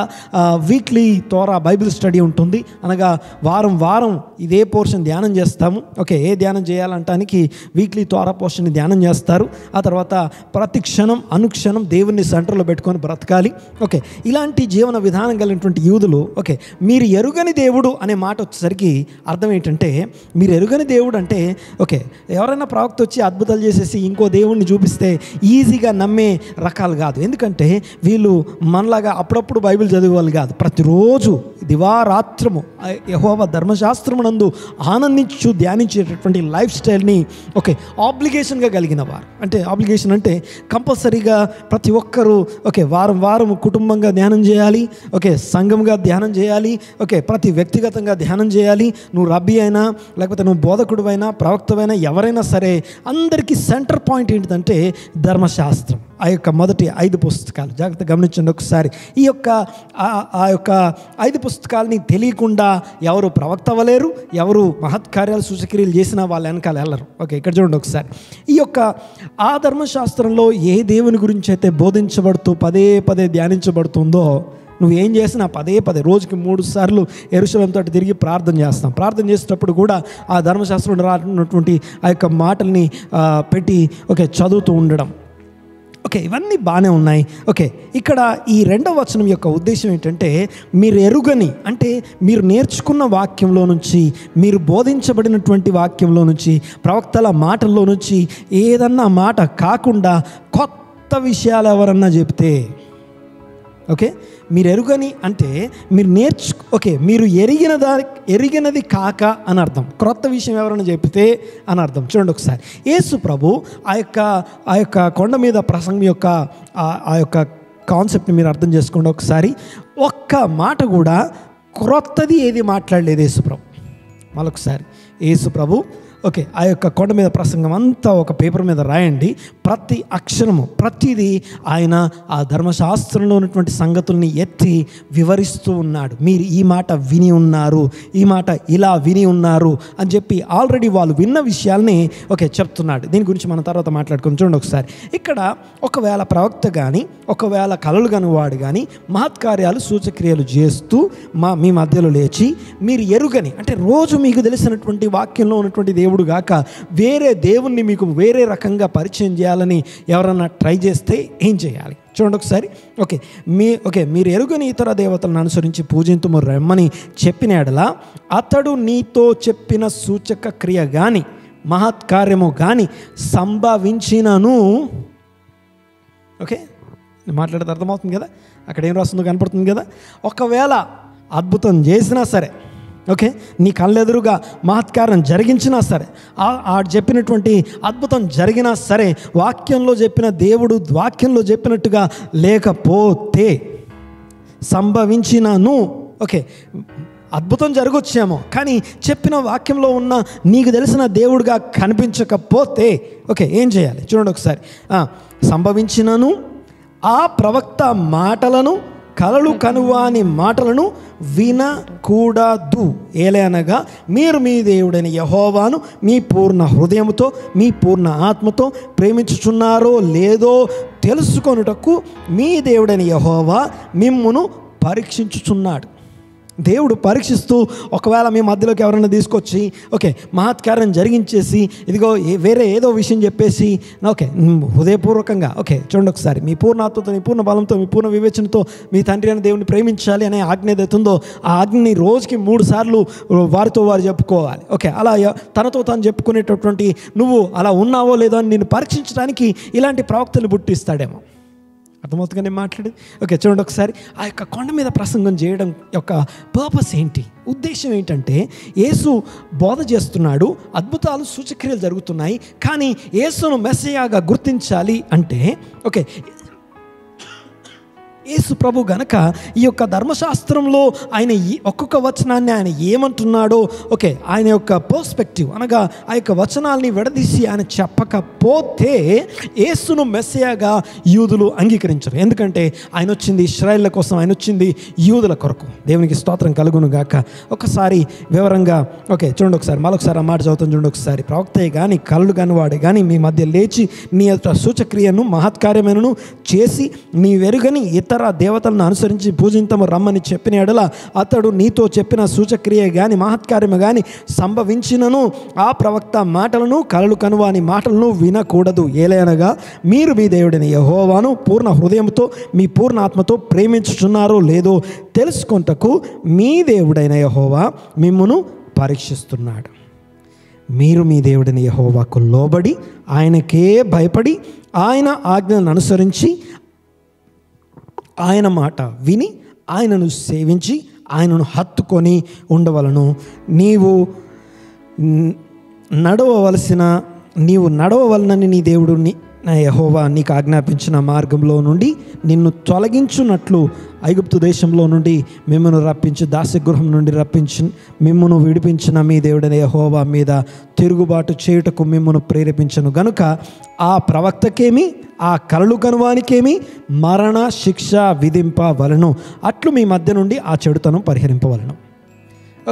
వీక్లీ తోరా బైబిల్ స్టడీ ఉంటుంది. అనగా వారం వారం ఇదే పోర్షన్ ధ్యానం చేస్తాము. ఓకే, ఏ ధ్యానం చేయాలంటానికి వీక్లీ తోరా పోర్షన్ని ధ్యానం చేస్తారు. ఆ తర్వాత ప్రతి క్షణం అనుక్షణం దేవుణ్ణి సెంటర్లో పెట్టుకొని బ్రతకాలి. ఓకే, ఇలాంటి జీవన విధానం కలిగినటువంటి యూదులు ఓకే మీరు ఎరుగని దేవుడు అనే మాట వచ్చేసరికి అర్థం ఏంటంటే, మీరు ఎరుగని దేవుడు అంటే ఓకే ఎవరైనా ప్రవక్త వచ్చి అద్భుతాలు చేసేసి ఇంకో దేవుణ్ణి చూపిస్తే ఈజీగా నమ్మే రకాలు కాదు. ఎందుకంటే వీళ్ళు మనలాగా అప్పుడప్పుడు బైబిల్ చదివేవాళ్ళు కాదు. ప్రతిరోజు దివారాత్రము యెహోవా ధర్మశాస్త్రమునందు ఆనందించు ధ్యానించేటటువంటి లైఫ్ స్టైల్ని ఓకే ఆబ్లిగేషన్గా కలిగిన వారు. అంటే ఆబ్లిగేషన్ అంటే కంపల్సరీగా ప్రతి ఒక్కరూ ఓకే వారం వారం కుటుంబంగా ధ్యానం చేయాలి. ఓకే, సంఘంగా ధ్యానం చేయాలి. ఓకే, ప్రతి వ్యక్తిగతంగా ధ్యానం చేయాలి. నువ్వు రబ్బీ అయినా లేకపోతే నువ్వు బోధకుడివైనా ప్రవక్తవైనా ఎవరైనా సరే అందరికీ సెంటర్ పాయింట్ ఏంటిదంటే ధర్మశాస్త్రం. ఆ యొక్క మొదటి 5 పుస్తకాలు జాగ్రత్తగా గమనించండి ఒకసారి. ఈ యొక్క ఆ యొక్క 5 పుస్తకాలని తెలియకుండా ఎవరు ప్రవక్త అవ్వలేరు, ఎవరు మహత్కార్యాలు సూచక్రియలు చేసినా వాళ్ళ వెనకాల వెళ్ళరు. ఓకే, ఇక్కడ చూడండి ఒకసారి. ఈ యొక్క ఆ ధర్మశాస్త్రంలో ఏ దేవుని గురించి అయితే బోధించబడుతూ పదే పదే ధ్యానించబడుతుందో నువ్వు ఏం చేసినా పదే పదే రోజుకి 3 సార్లు యెరూషలేముతో తిరిగి ప్రార్థన చేస్తాం. ప్రార్థన చేసేటప్పుడు కూడా ఆ ధర్మశాస్త్రంలో రానటువంటి ఆ యొక్క మాటల్ని పెట్టి ఓకే చదువుతూ ఉండడం. ఓకే, ఇవన్నీ బాగానే ఉన్నాయి. ఓకే, ఇక్కడ ఈ 2వ వచనం యొక్క ఉద్దేశం ఏంటంటే మీరు ఎరుగని అంటే మీరు నేర్చుకున్న వాక్యంలో నుంచి, మీరు బోధించబడినటువంటి వాక్యంలో నుంచి, ప్రవక్తల మాటల్లో నుంచి ఏదన్నా మాట కాకుండా కొత్త విషయాలు ఎవరన్నా చెప్తే ఓకే మీరు ఎరుగని అంటే మీరు ఓకే మీరు ఎరిగినది కాక అని అర్థం. క్రొత్త విషయం ఎవరైనా చెప్తే అని అర్థం. చూడండి ఒకసారి, యేసు ప్రభు ఆ యొక్క కొండ మీద ప్రసంగం యొక్క ఆ యొక్క కాన్సెప్ట్ని మీరు అర్థం చేసుకోండి ఒకసారి. ఒక్క మాట కూడా క్రొత్తది ఏది మాట్లాడలేదు యేసు ప్రభు. మరొకసారి యేసు ప్రభు ఓకే ఆ యొక్క కొండ మీద ప్రసంగం అంతా ఒక పేపర్ మీద రాయండి. ప్రతి అక్షరము ప్రతిదీ ఆయన ఆ ధర్మశాస్త్రంలో ఉన్నటువంటి సంగతుల్ని ఎత్తి వివరిస్తూ ఉన్నాడు. మీరు ఈ మాట విని ఉన్నారు, ఈ మాట ఇలా విని ఉన్నారు అని చెప్పి ఆల్రెడీ వాళ్ళు విన్న విషయాల్ని ఓకే చెప్తున్నాడు. దీని గురించి మనం తర్వాత మాట్లాడుకుని చూడండి ఒకసారి. ఇక్కడ ఒకవేళ ప్రవక్త కానీ ఒకవేళ కలలు కాని వాడు కానీ మహత్కార్యాలు సూచక్రియలు చేస్తూ మీ మధ్యలో లేచి మీరు ఎరుగని అంటే రోజు మీకు తెలిసినటువంటి వాక్యంలో ఉన్నటువంటి దేవుడు గాక వేరే దేవుణ్ణి మీకు వేరే రకంగా పరిచయం చేయాలని ఎవరన్నా ట్రై చేస్తే ఏం చేయాలి? చూడండి ఒకసారి. మీరు ఎరుగని ఇతర దేవతలను అనుసరించి పూజింతుము రమ్మని చెప్పిన ఎడల అతడు నీతో చెప్పిన సూచక క్రియ కానీ మహత్కార్యము కానీ సంభవించినను ఓకే మాట్లాడితే అర్థమవుతుంది కదా, అక్కడ ఏం రాస్తుందో కనపడుతుంది కదా. ఒకవేళ అద్భుతం చేసినా సరే ఓకే నీ కళ్ళెదురుగా మహత్కారం జరిగించినా సరే, చెప్పినటువంటి అద్భుతం జరిగినా సరే వాక్యంలో చెప్పిన దేవుడు వాక్యంలో చెప్పినట్టుగా లేకపోతే సంభవించినను ఓకే అద్భుతం జరగొచ్చేమో కానీ చెప్పిన వాక్యంలో ఉన్న నీకు తెలిసిన దేవుడుగా కనిపించకపోతే ఓకే ఏం చేయాలి? చూడండి ఒకసారి. సంభవించినను ఆ ప్రవక్త మాటలను కలలు కనువాని మాటలను వినకూడదు. ఏలనగా మీరు మీ దేవుడైన యెహోవాను మీ పూర్ణ హృదయముతో మీ పూర్ణ ఆత్మతో ప్రేమించుచున్నారో లేదో తెలుసుకొనుటకు మీ దేవుడైన యెహోవా మిమ్మును పరీక్షించుచున్నాడు. దేవుడు పరీక్షిస్తూ ఒకవేళ మీ మధ్యలోకి ఎవరైనా తీసుకొచ్చి ఓకే మహత్కార్యం జరిగించేసి ఇదిగో వేరే ఏదో విషయం చెప్పేసి ఓకే హృదయపూర్వకంగా ఓకే చూడండి ఒకసారి మీ పూర్ణ ఆత్మతో మీ పూర్ణ బలంతో మీ పూర్ణ వివేచనతో మీ తండ్రి అయిన దేవుని ప్రేమించాలి అనే ఆజ్ఞ ఏదైతుందో ఆ ఆజ్ఞని రోజుకి 3 సార్లు వారితో వారు చెప్పుకోవాలి. ఓకే అలా తనతో తాను చెప్పుకునేటటువంటి నువ్వు అలా ఉన్నావో లేదో అని నిన్ను పరీక్షించడానికి ఇలాంటి ప్రవక్తలు పుట్టిస్తాడేమో. అర్థమవుతుందిగా నేను మాట్లాడేది? ఓకే, చూడండి ఒకసారి. ఆ యొక్క కొండ మీద ప్రసంగం చేయడం యొక్క పర్పస్ ఏంటి, ఉద్దేశం ఏంటంటే, యేసు బోధ చేస్తున్నాడు, అద్భుతాలు సూచక్రియలు జరుగుతున్నాయి, కానీ యేసును మెస్సీయాగా గుర్తించాలి అంటే, ఓకే, యేసు ప్రభు గనక ఈ యొక్క ధర్మశాస్త్రంలో ఆయన ఒక్కొక్క వచనాన్ని ఆయన ఏమంటున్నాడో, ఓకే, ఆయన యొక్క పర్స్పెక్టివ్ అనగా ఆ యొక్క వచనాల్ని విడదీసి ఆయన చెప్పకపోతే యేసును మెస్సియాగా యూదులు అంగీకరించరు. ఎందుకంటే ఆయన వచ్చింది ఇశ్రాయేళ్ల కోసం, ఆయన వచ్చింది యూదుల కొరకు. దేవునికి స్తోత్రం కలుగును గాక. ఒకసారి వివరంగా, ఓకే, చూడండి ఒకసారి, మరొకసారి ఆ మాట చదువుతాం చూడండి ఒకసారి. ప్రవక్తే కానీ కళ్ళు కాని వాడే కానీ మీ మధ్య లేచి నీ యొక్క సూచక్రియను మహత్కార్యమైనను చేసి నీ వెరుగని ఇతర దేవతలను అనుసరించి పూజింతము రమ్మని చెప్పిన ఎడల అతడు నీతో చెప్పిన సూచక్రియ గాని మహత్కార్యము గాని సంభవించినను ఆ ప్రవక్త మాటలను కలలు కనువాని మాటలను వినకూడదు. ఏలైనగా మీరు మీ దేవుడైన యెహోవాను పూర్ణ హృదయంతో మీ పూర్ణ ఆత్మతో ప్రేమించుచున్నారో లేదో తెలుసుకొనుటకు మీ దేవుడైన యెహోవా మిమ్మును పరీక్షిస్తున్నాడు. మీరు మీ దేవుడైన యెహోవాకు లోబడి ఆయనకే భయపడి ఆయన ఆజ్ఞలను అనుసరించి ఆయన మాట విని ఆయనను సేవించి ఆయనను హత్తుకొని ఉండవలను. నీవు నడవవలనని నీ దేవుడు యెహోవా నీకు ఆజ్ఞాపించిన మార్గంలో నుండి నిన్ను తొలగించున్నట్లు ఐగుప్తు దేశంలో నుండి మిమ్మను రప్పించి దాస్యగృహం నుండి మిమ్మను విడిపించిన మీ దేవుడైన యెహోవా మీద తిరుగుబాటు చేయుటకు మిమ్మను ప్రేరేపించను గనుక ఆ ప్రవక్తకేమి ఆ కలలు కనువానికేమి మరణ శిక్ష విధింపవలను. అట్లు మీ మధ్య నుండి ఆ చెడుతనం పరిహరింపవలను.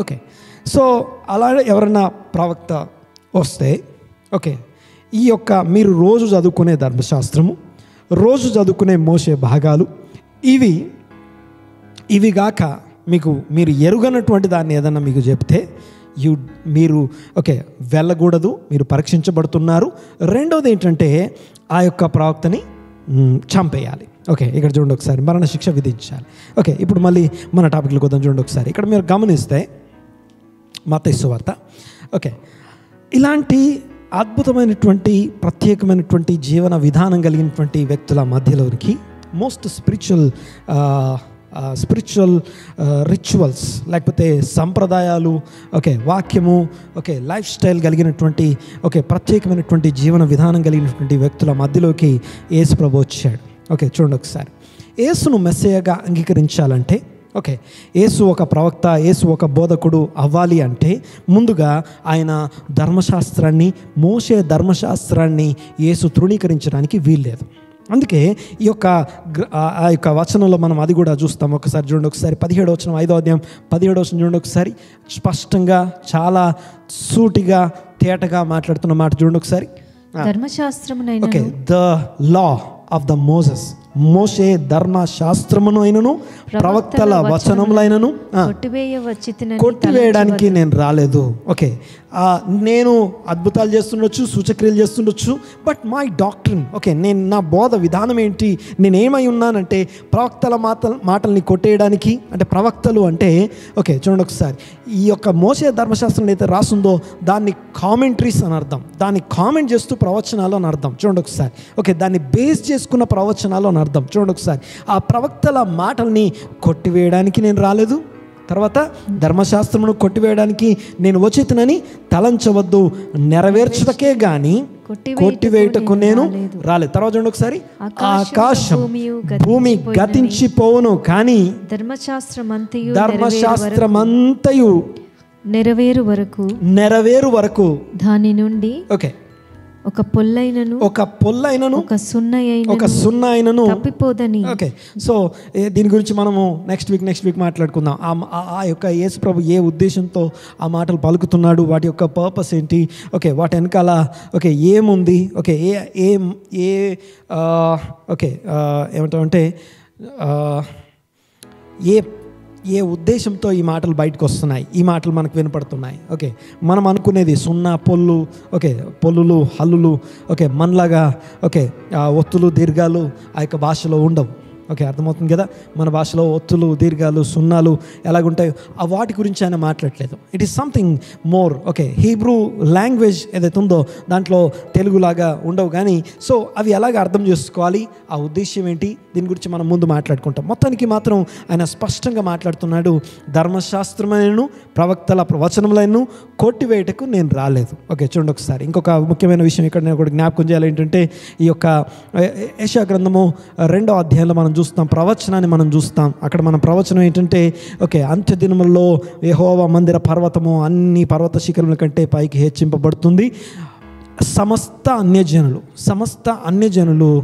ఓకే, సో అలా ఎవరైనా ప్రవక్త వస్తే, ఓకే, ఈ యొక్క మీరు రోజు చదువుకునే ధర్మశాస్త్రము, రోజు చదువుకునే మోసే భాగాలు, ఇవి గాక మీరు ఎరుగనటువంటి దాన్ని ఏదన్నా మీకు చెప్తే మీరు ఓకే వెళ్ళకూడదు, మీరు పరీక్షించబడుతున్నారు. రెండోది ఏంటంటే ఆ యొక్క ప్రవక్తని చంపేయాలి. ఓకే, ఇక్కడ చూడండి ఒకసారి, మరణ శిక్ష విధించాలి. ఓకే, ఇప్పుడు మళ్ళీ మన టాపిక్లోకి వద్దాం. చూడండి ఒకసారి, ఇక్కడ మీరు గమనిస్తే మత్తయి సువార్త, ఓకే, ఇలాంటి అద్భుతమైనటువంటి ప్రత్యేకమైనటువంటి జీవన విధానం కలిగినటువంటి వ్యక్తుల మధ్యలోనికి మోస్ట్ స్పిరిచువల్ రిచువల్స్ లేకపోతే సంప్రదాయాలు, ఓకే, వాక్యము, ఓకే, లైఫ్ స్టైల్ కలిగినటువంటి, ఓకే, ప్రత్యేకమైనటువంటి జీవన విధానం కలిగినటువంటి వ్యక్తుల మధ్యలోకి యేసు ప్రభు వచ్చాడు. ఓకే, చూడండి ఒకసారి. యేసును మెస్సీయాగా అంగీకరించాలంటే, ఓకే, యేసు ఒక ప్రవక్త, యేసు ఒక బోధకుడు అవ్వాలి అంటే ముందుగా ఆయన మోషే ధర్మశాస్త్రాన్ని యేసు తృణీకరించడానికి వీల్లేదు. అందుకే ఈ యొక్క ఆ యొక్క వచనంలో మనం అది కూడా చూస్తాం. ఒకసారి చూడండి ఒకసారి, 17వ వచనం, 5వ అధ్యాయం 17వ వచనం చూడండి ఒకసారి. స్పష్టంగా చాలా సూటిగా తేటగా మాట్లాడుతున్న మాట చూడండి ఒకసారి. ధర్మశాస్త్రమునైనను, okay, the law of the మోషే ధర్మశాస్త్రమును అయినను ప్రవక్తల వచనములైనను కొట్టివేయడానికి నేను రాలేదు. ఓకే, నేను అద్భుతాలు చేస్తుండొచ్చు, సూచక్రియలు చేస్తుండొచ్చు, బట్ మై డాక్ట్రిన్, ఓకే, నా బోధ విధానం ఏంటి, నేనేమై ఉన్నానంటే ప్రవక్తల మాటల్ని కొట్టేయడానికి. అంటే ప్రవక్తలు అంటే, ఓకే, చూడండి ఒకసారి, ఈ యొక్క మోసే ధర్మశాస్త్రం అయితే రాస్తుందో దాన్ని కామెంటరీస్ అని అర్థం, దాన్ని కామెంట్ చేస్తూ ప్రవచనాలు అని అర్థం. చూడండి ఒకసారి, ఓకే, దాన్ని బేస్ చేసుకున్న ప్రవచనాలు అని అర్థం. చూడండి ఒకసారి, ఆ ప్రవక్తల మాటల్ని కొట్టివేయడానికి నేను రాలేదు, తర్వాత ధర్మశాస్త్రమును కొట్టివేయడానికి నేను వచ్చినని తలంచవద్దు, నెరవేర్చుటకే గాని కొట్టివేయుటకు నేను రాలేదు. తర్వాత చూడండి ఒకసారి, ఆకాశం భూమి గతించిపోవును కానీ ధర్మశాస్త్రమంతయు నెరవేరు వరకు దాని నుండి, ఓకే, ఒక పొల్లైనను ఒక సున్నైనను తప్పిపోదని. ఓకే, సో దీని గురించి మనము నెక్స్ట్ వీక్ మాట్లాడుకుందాం. ఆ యొక్క యేసు ప్రభు ఏ ఉద్దేశంతో ఆ మాటలు పలుకుతున్నాడు, వాటి యొక్క పర్పస్ ఏంటి, ఓకే, వాటి వెనకాల, ఓకే, ఏముంది, ఓకే, ఓకే, ఏమంటామంటే ఏ ఉద్దేశంతో ఈ మాటలు బయటకు వస్తున్నాయి, ఈ మాటలు మనకు వినపడుతున్నాయి. ఓకే, మనం అనుకునేది సున్నా, పొల్లు, ఓకే, పొల్లులు, హల్లులు, ఓకే, మనలాగా, ఓకే, ఒత్తులు, దీర్ఘాలు ఆ యొక్క భాషలో ఉండవు. ఓకే, అర్థమవుతుంది కదా. మన భాషలో ఒత్తులు, దీర్ఘాలు, సున్నాలు ఎలాగుంటాయో ఆ వాటి గురించి ఆయన మాట్లాడలేదు. It is something more. Okay, Hebrew language ఏదైతే ఉందో దాంట్లో తెలుగులాగా ఉండవు, కానీ సో అవి ఎలాగ అర్థం చేసుకోవాలి, ఆ ఉద్దేశ్యం ఏంటి, దీని గురించి మనం ముందు మాట్లాడుకుంటాం. మొత్తానికి మాత్రం ఆయన స్పష్టంగా మాట్లాడుతున్నాడు, ధర్మశాస్త్రమైన ప్రవక్తల ప్రవచనములను కొట్టివేయటకు నేను రాలేదు. ఓకే, చూడండి ఒకసారి. ఇంకొక ముఖ్యమైన విషయం ఇక్కడ నేను కూడా జ్ఞాపకం చేయాలి. ఏంటంటే ఈ యొక్క యెషయా గ్రంథము 2వ అధ్యాయంలో మనం చూస్తాం, ప్రవచనాన్ని మనం చూస్తాం. అక్కడ మన ప్రవచనం ఏంటంటే, ఓకే, అంత్య దినములలో యెహోవా మందిర పర్వతము అన్ని పర్వత శిఖరముల కంటే పైకి హెచ్చింపబడుతుంది. సమస్త అన్యజనులు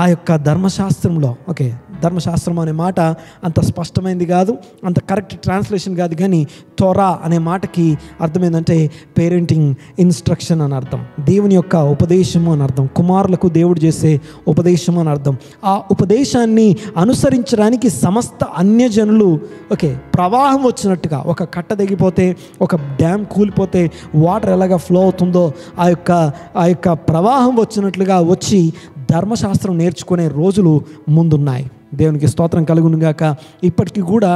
ఆ యొక్క ధర్మశాస్త్రంలో, ఓకే, ధర్మశాస్త్రం అనే మాట అంత స్పష్టమైంది కాదు, అంత కరెక్ట్ ట్రాన్స్లేషన్ కాదు, కానీ తోరా అనే మాటకి అర్థం ఏంటంటే పేరెంటింగ్ ఇన్స్ట్రక్షన్ అని అర్థం, దేవుని యొక్క ఉపదేశము అని అర్థం, కుమారులకు దేవుడు చేసే ఉపదేశం అని అర్థం. ఆ ఉపదేశాన్ని అనుసరించడానికి సమస్త అన్యజనులు, ఓకే, ప్రవాహం వచ్చినట్టుగా, ఒక కట్ట తెగిపోతే, ఒక డ్యామ్ కూలిపోతే వాటర్ ఎలాగా ఫ్లో అవుతుందో ఆ యొక్క ప్రవాహం వచ్చినట్లుగా వచ్చి ధర్మశాస్త్రం నేర్చుకునే రోజులు ముందున్నాయి. దేవునికి స్తోత్రం కలుగును గాక. ఇప్పటికీ కూడా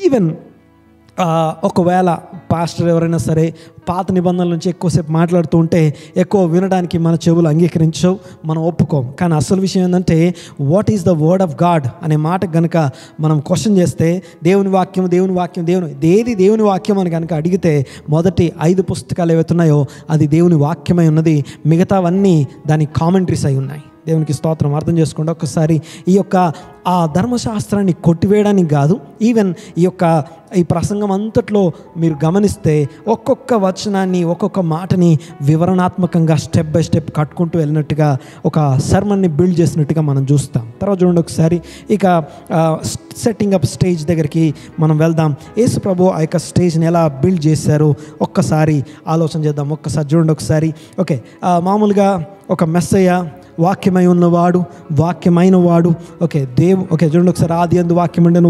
ఈవెన్ ఒకవేళ పాస్టర్ ఎవరైనా సరే పాత నిబంధనల నుంచి ఎక్కువసేపు మాట్లాడుతూ ఉంటే ఎక్కువ వినడానికి మన చెవులు అంగీకరించవు, మనం ఒప్పుకోం. కానీ అసలు విషయం ఏంటంటే, what is the word of God అనే మాట కనుక మనం క్వశ్చన్ చేస్తే, దేవుని వాక్యం దేవుని వాక్యం అని కనుక అడిగితే మొదటి 5 పుస్తకాలు ఏవైతున్నాయో అది దేవుని వాక్యమై ఉన్నది, మిగతావన్నీ దాని కామెంటరీస్ అయి ఉన్నాయి. దేవునికి స్తోత్రం. అర్థం చేసుకోండి ఒక్కసారి. ఈ యొక్క ఆ ధర్మశాస్త్రాన్ని కొట్టివేయడానికి కాదు, ఈవెన్ ఈ ప్రసంగం అంతట్లో మీరు గమనిస్తే ఒక్కొక్క వచనాన్ని, ఒక్కొక్క మాటని వివరణాత్మకంగా స్టెప్ బై స్టెప్ కట్టుకుంటూ వెళ్ళినట్టుగా, ఒక సర్మన్ని బిల్డ్ చేసినట్టుగా మనం చూస్తాం. తర్వాత చూడండి ఒకసారి, ఇక సెట్టింగ్ అప్ స్టేజ్ దగ్గరికి మనం వెళ్దాం. యేసు ప్రభు ఆ యొక్క స్టేజ్ని ఎలా బిల్డ్ చేశారో ఒక్కసారి ఆలోచన చేద్దాం. ఒక్కసారి చూడండి ఒకసారి. ఓకే, మామూలుగా ఒక మెస్సయ్య, వాక్యమై ఉన్నవాడు, వాక్యమైన వాడు, ఓకే, చూడండి ఒకసారి. ఆది యందు వాక్యం ఉండెను,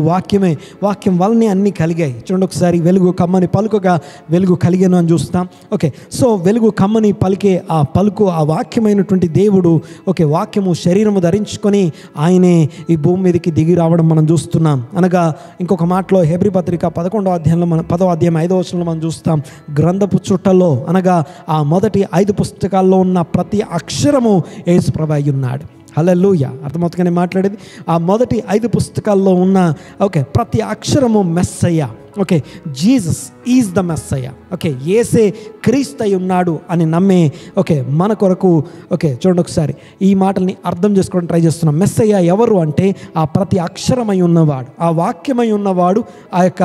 వాక్యం వల్లనే అన్నీ కలిగాయి. చూడండి ఒకసారి. వెలుగు కమ్మని పలుకగా వెలుగు కలిగాను అని చూస్తాం. ఓకే, సో వెలుగు కమ్మని పలికే ఆ పలుకు, ఆ వాక్యమైనటువంటి దేవుడు, ఓకే, వాక్యము శరీరము ధరించుకొని ఆయనే ఈ భూమి మీదకి దిగి రావడం మనం చూస్తున్నాం. అనగా ఇంకొక మాటలో హెబ్రీ పత్రిక 11వ అధ్యాయంలో 10వ అధ్యాయం 5వ వచనంలో మనం చూస్తాం, గ్రంథపు చుట్టలో, అనగా ఆ మొదటి 5 పుస్తకాల్లో ఉన్న ప్రతి అక్షరము యేసు ప్రభు అయి ఉన్నాడు. హల్లెలూయా. అర్థమవుతుందని మాట్లాడేది. ఆ మొదటి 5 పుస్తకాల్లో ఉన్న, ఓకే, ప్రతి అక్షరము Messiah. Okay, Jesus is the Messiah. Okay, యేసే క్రీస్తు అయి ఉన్నాడు అని నమ్మే, ఓకే, మన కొరకు, ఓకే, చూడండి ఒకసారి. ఈ మాటల్ని అర్థం చేసుకోవడం ట్రై చేస్తున్నాం. మెస్సయ్య ఎవరు అంటే ఆ ప్రతి అక్షరమై ఉన్నవాడు, ఆ వాక్యమై ఉన్నవాడు. ఆ యొక్క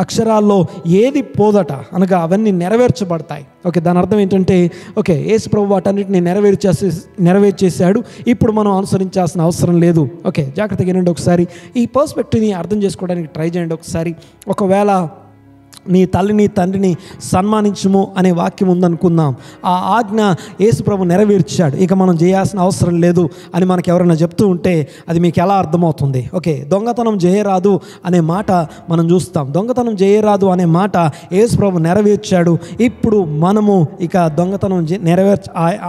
అక్షరాల్లో ఏది పోదట, అనగా అవన్నీ నెరవేర్చబడతాయి. ఓకే, దాని అర్థం ఏంటంటే, ఓకే, యేసు ప్రభు వాటన్నిటిని నెరవేర్చేశాడు, ఇప్పుడు మనం అనుసరించాల్సిన అవసరం లేదు. ఓకే, జాగ్రత్తగా వినండి ఒకసారి. ఈ పర్స్పెక్టివ్ని అర్థం చేసుకోవడానికి ట్రై చేయండి ఒకసారి. ఒకవేళ నీ తల్లిని తండ్రిని సన్మానించుము అనే వాక్యం ఉందనుకుందాం. ఆ ఆజ్ఞ యేసు ప్రభు నెరవేర్చాడు, ఇక మనం చేయాల్సిన అవసరం లేదు అని మనకు ఎవరైనా చెప్తూ ఉంటే అది మీకు ఎలా అర్థమవుతుంది? ఓకే, దొంగతనం చేయరాదు అనే మాట మనం చూస్తాం. దొంగతనం చేయరాదు అనే మాట యేసు ప్రభు నెరవేర్చాడు, ఇప్పుడు మనము ఇక దొంగతనం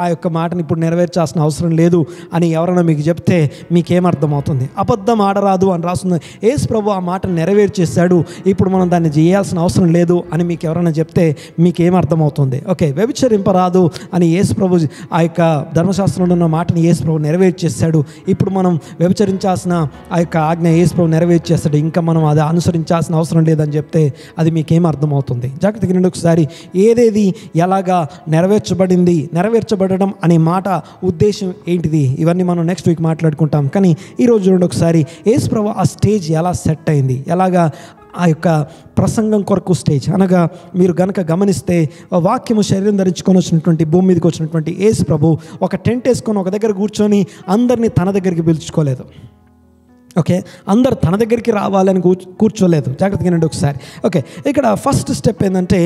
ఆ యొక్క మాటని ఇప్పుడు నెరవేర్చాల్సిన అవసరం లేదు అని ఎవరైనా మీకు చెప్తే మీకేమర్థమవుతుంది? అబద్ధం ఆడరాదు అని రాస్తుంది, యేసు ప్రభు ఆ మాటను నెరవేర్చేశాడు, ఇప్పుడు మనం దాన్ని చేయాల్సిన అవసరం లేదు అని మీకు ఎవరైనా చెప్తే మీకేమర్థమవుతుంది? ఓకే, వ్యభిచరింపరాదు అని యేసు ప్రభు ఆ యొక్క ధర్మశాస్త్రంలో ఉన్న మాటని యేసు ప్రభు నెరవేర్చేశాడు, ఇప్పుడు మనం వ్యభిచరించాల్సిన ఆ యొక్క ఆజ్ఞ యేసు ప్రభు నెరవేర్చేస్తాడు, ఇంకా మనం అది అనుసరించాల్సిన అవసరం లేదని చెప్తే అది మీకేం అర్థమవుతుంది? జాగ్రత్తగా నుండి ఒకసారి. ఏదేది ఎలాగా నెరవేర్చబడడం అనే మాట ఉద్దేశం ఏంటిది, ఇవన్నీ మనం నెక్స్ట్ వీక్ మాట్లాడుకుంటాం. కానీ ఈరోజు చూడండి ఒకసారి, యేసు ప్రభు ఆ స్టేజ్ ఎలా సెట్ అయింది, ఎలాగా ఆ యొక్క ప్రసంగం కొరకు స్టేజ్. అనగా మీరు గనక గమనిస్తే, వాక్యము శరీరం ధరించుకొని వచ్చినటువంటి, భూమి మీదకి వచ్చినటువంటి యేసు ప్రభు ఒక టెంట్ వేసుకొని ఒక దగ్గర కూర్చొని అందరినీ తన దగ్గరికి పిలుచుకోలేదు. ఓకే, అందరు తన దగ్గరికి రావాలని కూర్చోలేదు. జాగ్రత్తగా రండి ఒకసారి. ఓకే, ఇక్కడ ఫస్ట్ స్టెప్ ఏంటంటే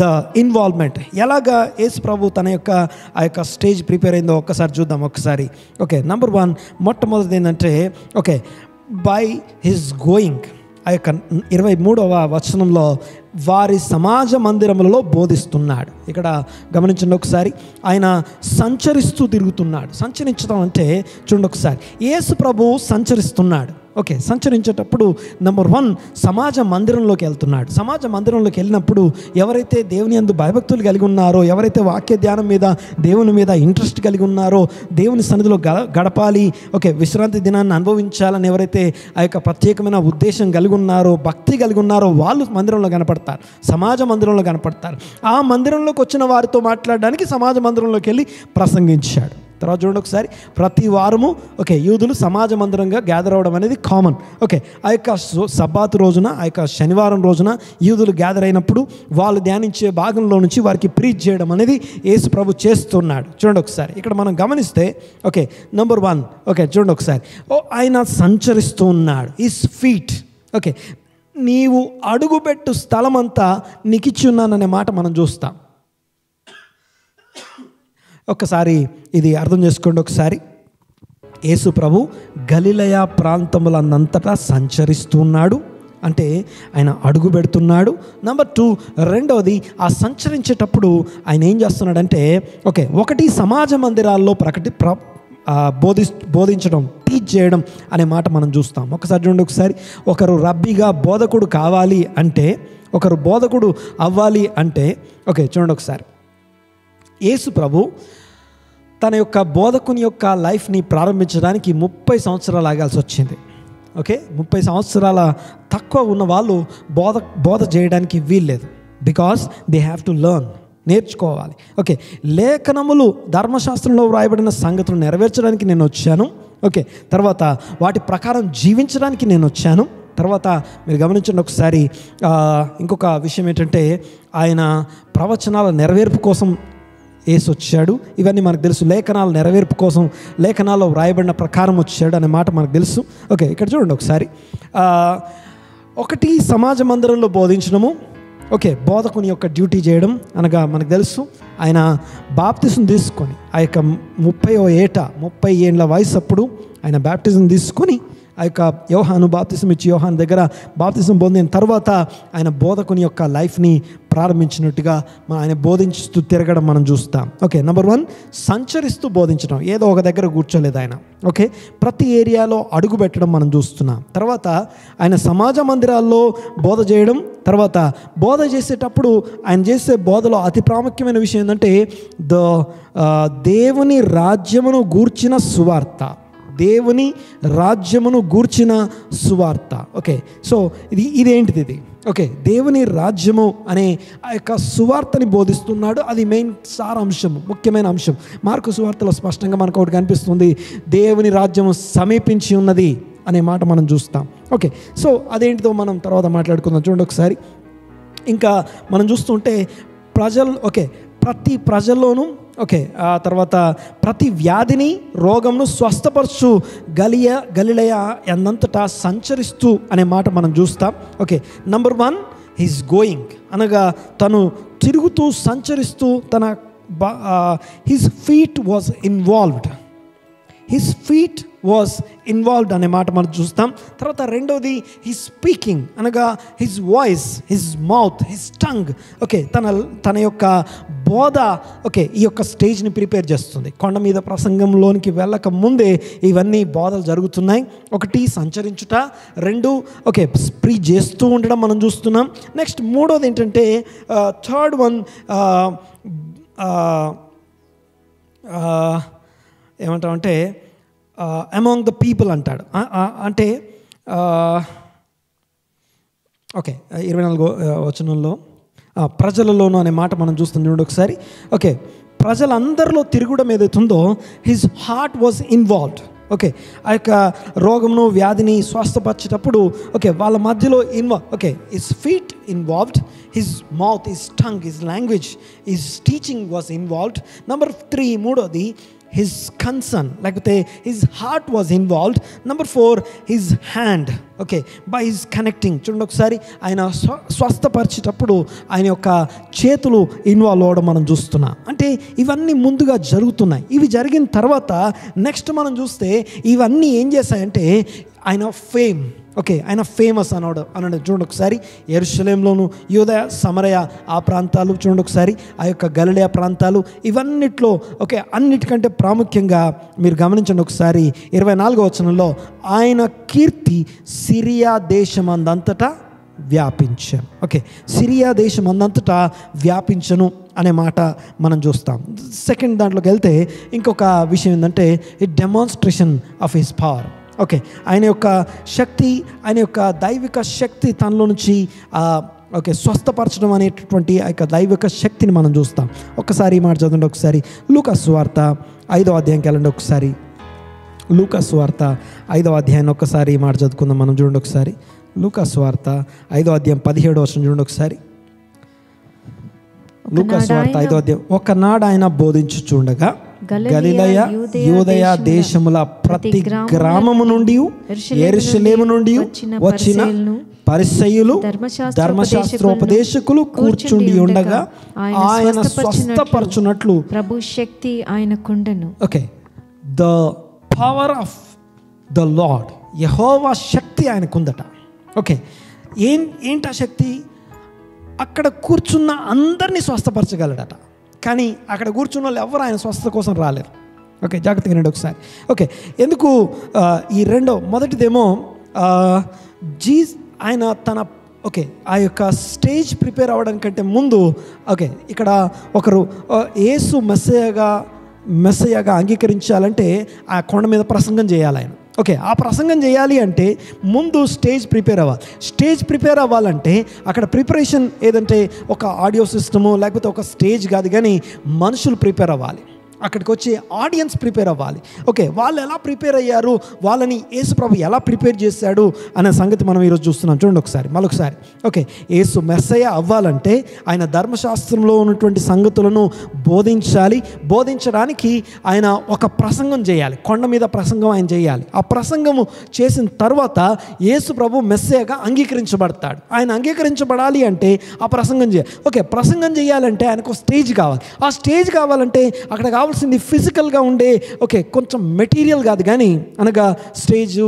ద ఇన్వాల్వ్మెంట్. ఎలాగా యేసు ప్రభు తన యొక్క ఆ యొక్క స్టేజ్ ప్రిపేర్ అయిందో ఒక్కసారి చూద్దాం ఒకసారి. ఓకే, నెంబర్ 1 మొట్టమొదటిది ఏంటంటే, ఓకే, బై హిస్ గోయింగ్. ఆ యొక్క 23వ వచనంలో వారి సమాజ మందిరములలో బోధిస్తున్నాడు. ఇక్కడ గమనించండి ఒకసారి, ఆయన సంచరిస్తూ తిరుగుతున్నాడు. సంచరించడం అంటే చూడండి ఒకసారి, యేసు ప్రభు సంచరిస్తున్నాడు. ఓకే, సంచరించేటప్పుడు నెంబర్ 1 సమాజ మందిరంలోకి వెళ్తున్నాడు. సమాజ మందిరంలోకి వెళ్ళినప్పుడు ఎవరైతే దేవుని యందు భయభక్తులు కలిగి ఉన్నారో, ఎవరైతే వాక్య ధ్యానం మీద దేవుని మీద ఇంట్రెస్ట్ కలిగి ఉన్నారో, దేవుని సన్నిధిలో గడపాలి, ఓకే, విశ్రాంతి దినాన్ని అనుభవించాలని ఎవరైతే ఆ యొక్క ప్రత్యేకమైన ఉద్దేశం కలిగి ఉన్నారో, భక్తి కలిగి ఉన్నారో వాళ్ళు మందిరంలో కనపడతారు, సమాజ మందిరంలో కనపడతారు. ఆ మందిరంలోకి వచ్చిన వారితో మాట్లాడడానికి సమాజ మందిరంలోకి వెళ్ళి ప్రసంగించాడు. తర్వాత చూడండి ఒకసారి, ప్రతి వారము ఓకే యూదులు సమాజ మందిరంగా గ్యాదర్ అవ్వడం అనేది కామన్. ఓకే, ఆ యొక్క సబ్బాతు రోజున, ఆ యొక్క శనివారం రోజున యూదులు గ్యాదర్ అయినప్పుడు వాళ్ళు ధ్యానించే భాగంలో నుంచి వారికి ప్రీచ్ చేయడం అనేది యేసు ప్రభు చేస్తున్నాడు. చూడండి ఒకసారి ఇక్కడ మనం గమనిస్తే, ఓకే నెంబర్ 1 ఓకే చూడండి ఒకసారి, ఆయన సంచరిస్తూ ఉన్నాడు. హిస్ ఫీట్, ఓకే, నీవు అడుగుపెట్టు స్థలమంతా నీకు ఇచ్చి ఉన్నాననే మాట మనం చూస్తాం. ఒక్కసారి ఇది అర్థం చేసుకోండి. ఒకసారి యేసు ప్రభు గలిలయ ప్రాంతములంతటా సంచరిస్తున్నాడు అంటే ఆయన అడుగు పెడుతున్నాడు. నెంబర్ 2 రెండవది, ఆ సంచరించేటప్పుడు ఆయన ఏం చేస్తున్నాడంటే ఓకే ఒకటి సమాజ మందిరాల్లో బోధించడం, టీచ్ చేయడం అనే మాట మనం చూస్తాం. ఒకసారి చూడండి ఒకసారి, ఒకరు రబ్బీగా బోధకుడు కావాలి అంటే, ఒకరు బోధకుడు అవ్వాలి అంటే, ఓకే చూడండి ఒకసారి, యేసు ప్రభు తన యొక్క బోధకుని యొక్క లైఫ్ని ప్రారంభించడానికి 30 సంవత్సరాలు ఆగాల్సి వచ్చింది. ఓకే, 30 సంవత్సరాల తక్కువ ఉన్న వాళ్ళు బోధ చేయడానికి వీల్లేదు. Because they have to learn, నేర్చుకోవాలి. ఓకే, లేఖనములు ధర్మశాస్త్రంలో వ్రాయబడిన సంగతులు నెరవేర్చడానికి నేను వచ్చాను. ఓకే, తర్వాత వాటి ప్రకారం జీవించడానికి నేను వచ్చాను. తర్వాత మీరు గమనించండి ఒకసారి, ఇంకొక విషయం ఏంటంటే ఆయన ప్రవచనాల నెరవేర్పు కోసం యేసు వచ్చాడు. ఇవన్నీ మనకు తెలుసు. లేఖనాల నెరవేర్పు కోసం లేఖనాల్లో వ్రాయబడిన ప్రకారం వచ్చాడు అనే మాట మనకు తెలుసు. ఓకే, ఇక్కడ చూడండి ఒకసారి, ఒకటి సమాజ మందిరంలో బోధించడము, ఓకే బోధకుని యొక్క డ్యూటీ చేయడం అనగా మనకు తెలుసు. ఆయన బాప్తిజం తీసుకొని ఆ యొక్క 30 ఏళ్ళ వయసు అప్పుడు ఆయన బాప్తిజం తీసుకొని ఆ యొక్క యోహాను బాప్తిజం ఇచ్చి యోహాను దగ్గర బాప్తిజం పొందిన తర్వాత ఆయన బోధకుని యొక్క లైఫ్ని ప్రారంభించినట్టుగా ఆయన బోధించుతూ తిరగడం మనం చూస్తాం. ఓకే, నెంబర్ 1 సంచరిస్తూ బోధించడం, ఏదో ఒక దగ్గర కూర్చోలేదు ఆయన. ఓకే, ప్రతి ఏరియాలో అడుగు పెట్టడం మనం చూస్తున్నాం. తర్వాత ఆయన సమాజ మందిరాల్లో బోధ చేయడం, తర్వాత బోధ చేసేటప్పుడు ఆయన చేసే బోధలో అతి ప్రాముఖ్యమైన విషయం ఏంటంటే దేవుని రాజ్యమును గూర్చిన సువార్త, దేవుని రాజ్యమును గూర్చిన సువార్త. ఓకే, సో ఇదేంటిది ఇది? ఓకే, దేవుని రాజ్యము అనే ఆ యొక్క సువార్తని బోధిస్తున్నాడు. అది మెయిన్ సారాంశం, ముఖ్యమైన అంశం. మార్కు సువార్తలో స్పష్టంగా మనకు ఒకటి కనిపిస్తుంది, దేవుని రాజ్యము సమీపించి ఉన్నది అనే మాట మనం చూస్తాం. ఓకే, సో అదేంటిదో మనం తర్వాత మాట్లాడుకుందాం. చూడండి ఒకసారి, ఇంకా మనం చూస్తుంటే ప్రతి ప్రజల్లోనూ ఓకే ఆ తర్వాత ప్రతి వ్యాధిని రోగంను స్వస్థపరచు గలిలయ అన్నంతటా సంచరిస్తూ అనే మాట మనం చూస్తాం. ఓకే, నెంబర్ 1 హీస్ గోయింగ్ అనగా తను తిరుగుతూ సంచరిస్తూ హిస్ ఫీట్ వాజ్ ఇన్వాల్వ్డ్ అనే మాట మనం చూస్తాం. తర్వాత రెండవది హిస్ స్పీకింగ్ అనగా his voice, his mouth, his tongue. Okay, తన యొక్క బోధ ఓకే ఈ యొక్క స్టేజ్ని ప్రిపేర్ చేస్తుంది. కొండ మీద ప్రసంగంలోనికి వెళ్ళక ముందే ఇవన్నీ బోధలు జరుగుతున్నాయి. ఒకటి సంచరించుట, 2 ఓకే ప్రీచ్ చేస్తూ ఉండడం మనం చూస్తున్నాం. నెక్స్ట్ మూడోది ఏంటంటే థర్డ్ వన్ ఏమంటామంటే అమాంగ్ ద పీపుల్ అంటాడు. అంటే ఓకే 24వ వచనంలో ప్రజలలోనూ అనే మాట మనం చూస్తుంది చూడండి ఒకసారి. ఓకే, ప్రజలందరిలో తిరుగుడం ఏదైతుందో his heart was involved. Okay, ఆ యొక్క రోగంను వ్యాధిని స్వస్థపరిచేటప్పుడు ఓకే వాళ్ళ మధ్యలో okay his feet involved, his mouth, his tongue, his language, his teaching was involved. Number 3 మూడోది హిజ్ కన్సర్న్ లేకపోతే his heart was involved. Number 4 his hand. Okay, by his connecting. చూడండి ఒకసారి, ఆయన స్వస్థపరిచేటప్పుడు ఆయన యొక్క చేతులు ఇన్వాల్వ్ అవ్వడం మనం చూస్తున్నాం. అంటే ఇవన్నీ ముందుగా జరుగుతున్నాయి. ఇవి జరిగిన తర్వాత నెక్స్ట్ మనం చూస్తే ఇవన్నీ ఏం చేశాయంటే ఆయన ఫేమ్ ఓకే, ఆయన ఫేమస్ అన్నాడు చూడండి ఒకసారి. యెరూషలేములోను, యూదయ, సమరయ ఆ ప్రాంతాలు చూడండి ఒకసారి, ఆ యొక్క గలిలయ ప్రాంతాలు, ఇవన్నిట్లో ఓకే అన్నిటికంటే ప్రాముఖ్యంగా మీరు గమనించండి ఒకసారి 24వ వచనంలో, ఆయన కీర్తి సిరియా దేశమందంతటా వ్యాపించను. ఓకే, సిరియా దేశం అందంతటా వ్యాపించను అనే మాట మనం చూస్తాం. సెకండ్ దాంట్లోకి వెళ్తే ఇంకొక విషయం ఏంటంటే demonstration of his power. Okay, ఆయన యొక్క శక్తి, ఆయన యొక్క దైవిక శక్తి తనలో నుంచి ఓకే స్వస్థపరచడం అనేటటువంటి ఆ యొక్క దైవిక శక్తిని మనం చూస్తాం. ఒక్కసారి మాట చదవండి ఒకసారి. లూకా సువార్త 5వ అధ్యాయంకి వెళ్ళండి ఒకసారి. లూకా సువార్త 5వ అధ్యాయాన్ని ఒక్కసారి మాట చదువుకుందాం మనం. చూడండి ఒకసారి లూకా సువార్త 5వ అధ్యాయం 17వ వచనం చూడండి ఒకసారి. లూకా సువార్త 5వ అధ్యాయం. ఒకనాడు ఆయన బోధించుచుండగా గలిలయ, యూదయ దేశముల ప్రతి గ్రామము నుండి, యెరూషలేము నుండి వచ్చిన పరిసయ్యులు, ధర్మశాస్త్రోపదేశకులు కూర్చుండి ఉండగా ఆయన స్వస్థపరచునట్లు ప్రభు శక్తి ఆయనకుండెను. Okay, the power of the lord, యెహోవా శక్తి ఆయనకుందట. ఓకే, ఏంటి ఆ శక్తి? అక్కడ కూర్చున్న అందరినీ స్వస్థపరచగలడట. కానీ అక్కడ కూర్చున్న వాళ్ళు ఎవరు ఆయన స్వస్థత కోసం రాలేరు. ఓకే, జాగ్రత్తగా రండి ఒకసారి. ఓకే, ఎందుకు ఈ మొదటిదేమో ఆయన తన ఓకే ఆ యొక్క స్టేజ్ ప్రిపేర్ అవ్వడానికంటే ముందు ఓకే ఇక్కడ ఒకరు యేసు మెస్సయ్యగా అంగీకరించాలంటే ఆ కొండ మీద ప్రసంగం చేయాలి ఆయన. ఓకే, ఆ ప్రసంగం చేయాలి అంటే ముందు స్టేజ్ ప్రిపేర్ అవ్వాలి. స్టేజ్ ప్రిపేర్ అవ్వాలంటే అక్కడ ప్రిపరేషన్ ఏదంటే ఒక ఆడియో సిస్టము లేకపోతే ఒక స్టేజ్ కాదు, కానీ మనుషులు ప్రిపేర్ అవ్వాలి. అక్కడికి వచ్చే ఆడియన్స్ ప్రిపేర్ అవ్వాలి. ఓకే, వాళ్ళు ఎలా ప్రిపేర్ అయ్యారు, వాళ్ళని యేసు ప్రభు ఎలా ప్రిపేర్ చేశాడు అనే సంగతి మనం ఈరోజు చూస్తున్నాం. చూడండి ఒకసారి మరొకసారి. ఓకే, యేసు మెస్సయ్య అవ్వాలంటే ఆయన ధర్మశాస్త్రంలో ఉన్నటువంటి సంగతులను బోధించాలి. బోధించడానికి ఆయన ఒక ప్రసంగం చేయాలి, కొండ మీద ప్రసంగం ఆయన చేయాలి. ఆ ప్రసంగము చేసిన తర్వాత యేసు ప్రభు మెస్సయ్యగా అంగీకరించబడతాడు. ఆయన అంగీకరించబడాలి అంటే ఆ ప్రసంగం చేయాలి. ఓకే, ప్రసంగం చేయాలంటే ఆయనకు స్టేజ్ కావాలి. ఆ స్టేజ్ కావాలంటే అక్కడ కావాల్సింది ఫిజికల్గా ఉండే ఓకే కొంచెం మెటీరియల్ కాదు, కానీ అనగా స్టేజు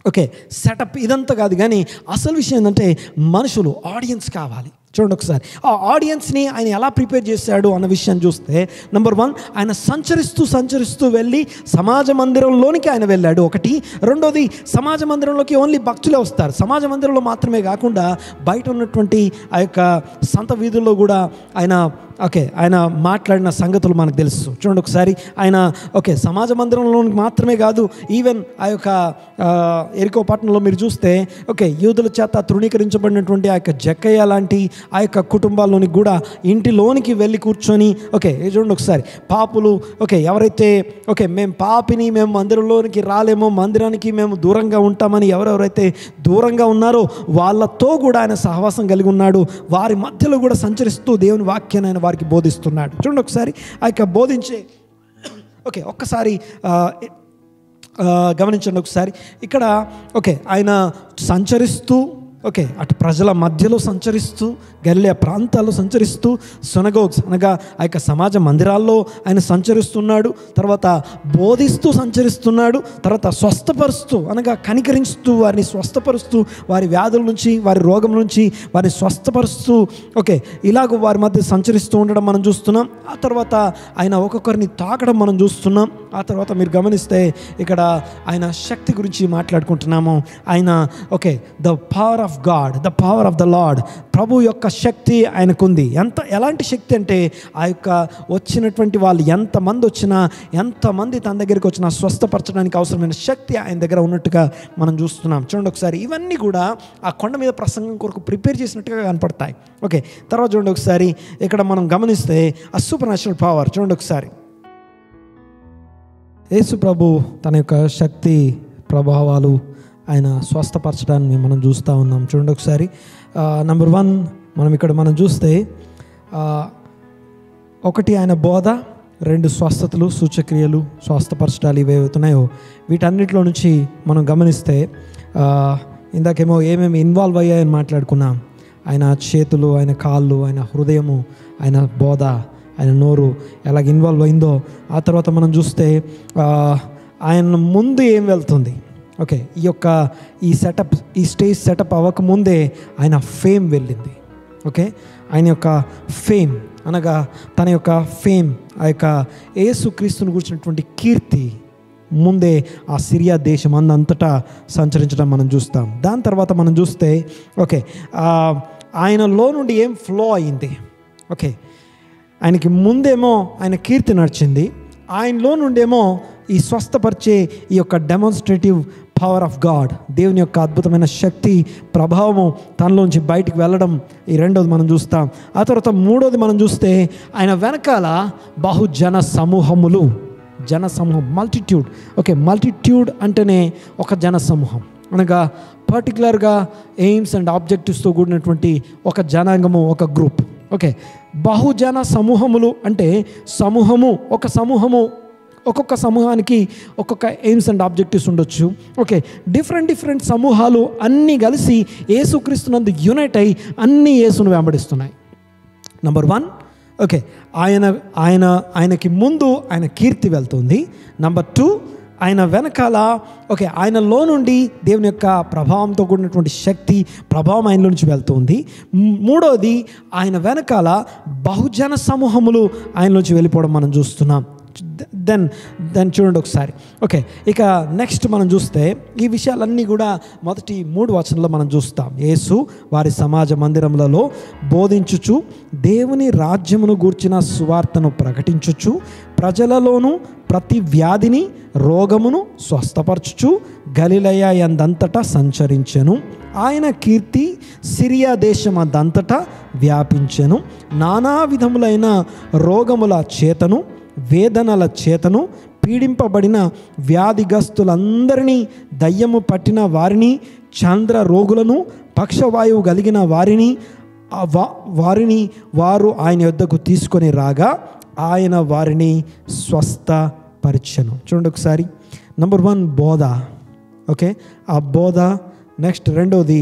ఓకే సెటప్ ఇదంతా కాదు, కానీ అసలు విషయం ఏంటంటే మనుషులు ఆడియన్స్ కావాలి. చూడండి ఒకసారి ఆ ఆడియన్స్ని ఆయన ఎలా ప్రిపేర్ చేశాడు అన్న విషయాన్ని చూస్తే, నెంబర్ 1 ఆయన సంచరిస్తూ వెళ్ళి సమాజ మందిరంలోనికి ఆయన వెళ్ళాడు. ఒకటి. రెండోది, సమాజ మందిరంలోకి ఓన్లీ భక్తులే వస్తారు. సమాజ మందిరంలో మాత్రమే కాకుండా బయట ఉన్నటువంటి ఆ యొక్క సంత వీధుల్లో కూడా ఆయన మాట్లాడిన సంగతులు మనకు తెలుసు. చూడండి ఒకసారి ఆయన సమాజ మందిరంలోనికి మాత్రమే కాదు, ఈవెన్ ఆ యొక్క ఎరికో పట్టణంలో మీరు చూస్తే యూదుల చేత తృణీకరించబడినటువంటి ఆ యొక్క జక్కయ్య లాంటి ఆ యొక్క కుటుంబాల్లోనికి కూడా ఇంటిలోనికి వెళ్ళి కూర్చొని చూడండి ఒకసారి పాపులు ఎవరైతే మేము పాపిని, మేము మందిరంలోనికి రాలేమో, మందిరానికి మేము దూరంగా ఉంటామని ఎవరెవరైతే దూరంగా ఉన్నారో వాళ్ళతో కూడా ఆయన సహవాసం కలిగి ఉన్నాడు. వారి మధ్యలో కూడా సంచరిస్తూ దేవుని వాక్యాన్ని ఆయన వారికి బోధిస్తున్నాడు. చూడండి ఒకసారి ఆ యొక్క బోధించే ఒక్కసారి గమనించండి ఒకసారి. ఇక్కడ ఆయన సంచరిస్తూ అటు ప్రజల మధ్యలో సంచరిస్తూ, గలిలయ ప్రాంతాల్లో సంచరిస్తూ, సినగోగ్స్ అనగా ఆ యొక్క సమాజ మందిరాల్లో ఆయన సంచరిస్తున్నాడు. తర్వాత బోధిస్తూ సంచరిస్తున్నాడు. తర్వాత స్వస్థపరుస్తూ అనగా కనికరిస్తూ వారిని స్వస్థపరుస్తూ, వారి వ్యాధుల నుంచి, వారి రోగం నుంచి వారిని స్వస్థపరుస్తూ ఇలాగ వారి మధ్య సంచరిస్తూ ఉండడం మనం చూస్తున్నాం. ఆ తర్వాత ఆయన ఒక్కొక్కరిని తాకడం మనం చూస్తున్నాం. ఆ తర్వాత మీరు గమనిస్తే ఇక్కడ ఆయన శక్తి గురించి మాట్లాడుకుంటున్నాము. ఆయన the power of God, the power of the lord, ప్రభు యొక్క శక్తి ఆయనకుంది. ఎలాంటి శక్తి అంటే ఆ యొక్క వచ్చినటువంటి వాళ్ళు ఎంతమంది వచ్చినా, ఎంతమంది తన దగ్గరికి వచ్చినా స్వస్థపరచడానికి అవసరమైన శక్తి ఆయన దగ్గర ఉన్నట్టుగా మనం చూస్తున్నాం. చూడండి ఒకసారి ఇవన్నీ కూడా ఆ కొండ మీద ప్రసంగం కొరకు ప్రిపేర్ చేసినట్టుగా కనపడతాయి. తర్వాత చూడండి ఒకసారి ఇక్కడ మనం గమనిస్తే ఆ సూపర్ న్యాచురల్ పవర్ చూడండి ఒకసారి. యేసు ప్రభు తన యొక్క శక్తి ప్రభావాలు ఆయన స్వస్థపరచడాన్ని మనం చూస్తూ ఉన్నాం. చూడండి ఒకసారి నెంబర్ 1 మనం చూస్తే 1 ఆయన బోధ, 2 స్వస్థతలు, సూచక్రియలు, స్వస్థపరచడాలు ఇవేవుతున్నాయో వీటన్నిటిలో నుంచి మనం గమనిస్తే ఇందాకేమో ఏమేమి ఇన్వాల్వ్ అయ్యాయని మాట్లాడుకున్నాం. ఆయన చేతులు, ఆయన కాళ్ళు, ఆయన హృదయము, ఆయన బోధ, ఆయన నోరు ఎలాగ ఇన్వాల్వ్ అయిందో ఆ తర్వాత మనం చూస్తే ఆయన ముందు ఏం వెళ్తుంది, ఓకే, ఈ స్టేజ్ సెటప్ అవ్వకముందే ఆయన ఫేమ్ వెళ్ళింది. ఓకే, ఆయన యొక్క ఫేమ్ అనగా తన యొక్క ఫేమ్, ఆ యొక్క యేసుక్రీస్తుని గురించినటువంటి కీర్తి ముందే ఆ సిరియా దేశం అంతటా సంచరించడం మనం చూస్తాం. దాని తర్వాత మనం చూస్తే ఓకే, ఆయనలో నుండి ఏం ఫ్లో అయింది. ఓకే, ఆయనకి ముందేమో ఆయన కీర్తి నడిచింది, ఆయనలో నుండేమో ఈ స్వస్థపరిచే ఈ యొక్క డెమాన్స్ట్రేటివ్ పవర్ ఆఫ్ గాడ్, దేవుని యొక్క అద్భుతమైన శక్తి ప్రభావము తనలోంచి బయటికి వెళ్ళడం, ఈ రెండోది మనం చూస్తాం. ఆ తర్వాత మూడోది మనం చూస్తే ఆయన వెనకాల బహుజన సమూహములు, మల్టిట్యూడ్. ఓకే, మల్టిట్యూడ్ అంటేనే ఒక జన సమూహం అనగా పర్టికులర్గా ఎయిమ్స్ అండ్ ఆబ్జెక్టివ్స్తో కూడినటువంటి ఒక జనాంగము, ఒక గ్రూప్. ఓకే, బహుజన సమూహములు అంటే ఒక్కొక్క సమూహానికి ఒక్కొక్క ఎయిమ్స్ అండ్ ఆబ్జెక్టివ్స్ ఉండొచ్చు. ఓకే, డిఫరెంట్ సమూహాలు అన్నీ కలిసి యేసుక్రీస్తునందు యునైట్ అయ్యి అన్నీ యేసును వెంబడిస్తున్నాయి. నంబర్ 1, ఓకే, ఆయనకి ముందు ఆయన కీర్తి వెళ్తుంది. నంబర్ 2, ఆయన వెనకాల ఓకే, ఆయనలో నుండి దేవుని యొక్క ప్రభావంతో కూడినటువంటి శక్తి ప్రభావం ఆయనలో నుంచి వెళ్తుంది. మూడోది, ఆయన వెనకాల బహుజన సమూహములు ఆయనలోంచి వెళ్ళిపోవడం మనం చూస్తున్నాం. దెన్ చూడండి ఒకసారి. ఓకే, ఇక నెక్స్ట్ మనం చూస్తే ఈ విషయాలన్నీ కూడా మొదటి 3 వచనంలో మనం చూస్తాం. యేసు వారి సమాజ మందిరములలో బోధించుచు దేవుని రాజ్యమును గూర్చిన సువార్తను ప్రకటించుచు ప్రజలలోనూ ప్రతి వ్యాధిని రోగమును స్వస్థపరచుచు గలిలయ యందంతటా సంచరించెను. ఆయన కీర్తి సిరియా దేశమందంతటా వ్యాపించెను. నానా విధములైన రోగముల చేతను వేదనల చేతను పీడింపబడిన వ్యాధిగ్రస్తులందరినీ, దయ్యము పట్టిన వారిని, చంద్ర రోగులను, పక్షవాయువు కలిగిన వారిని వారు ఆయన యొద్దకు తీసుకొని రాగా ఆయన వారిని స్వస్థపరిచెను. చూడండి ఒకసారి. నంబర్ 1 బోధ. ఓకే, ఆ బోధ. నెక్స్ట్ రెండోది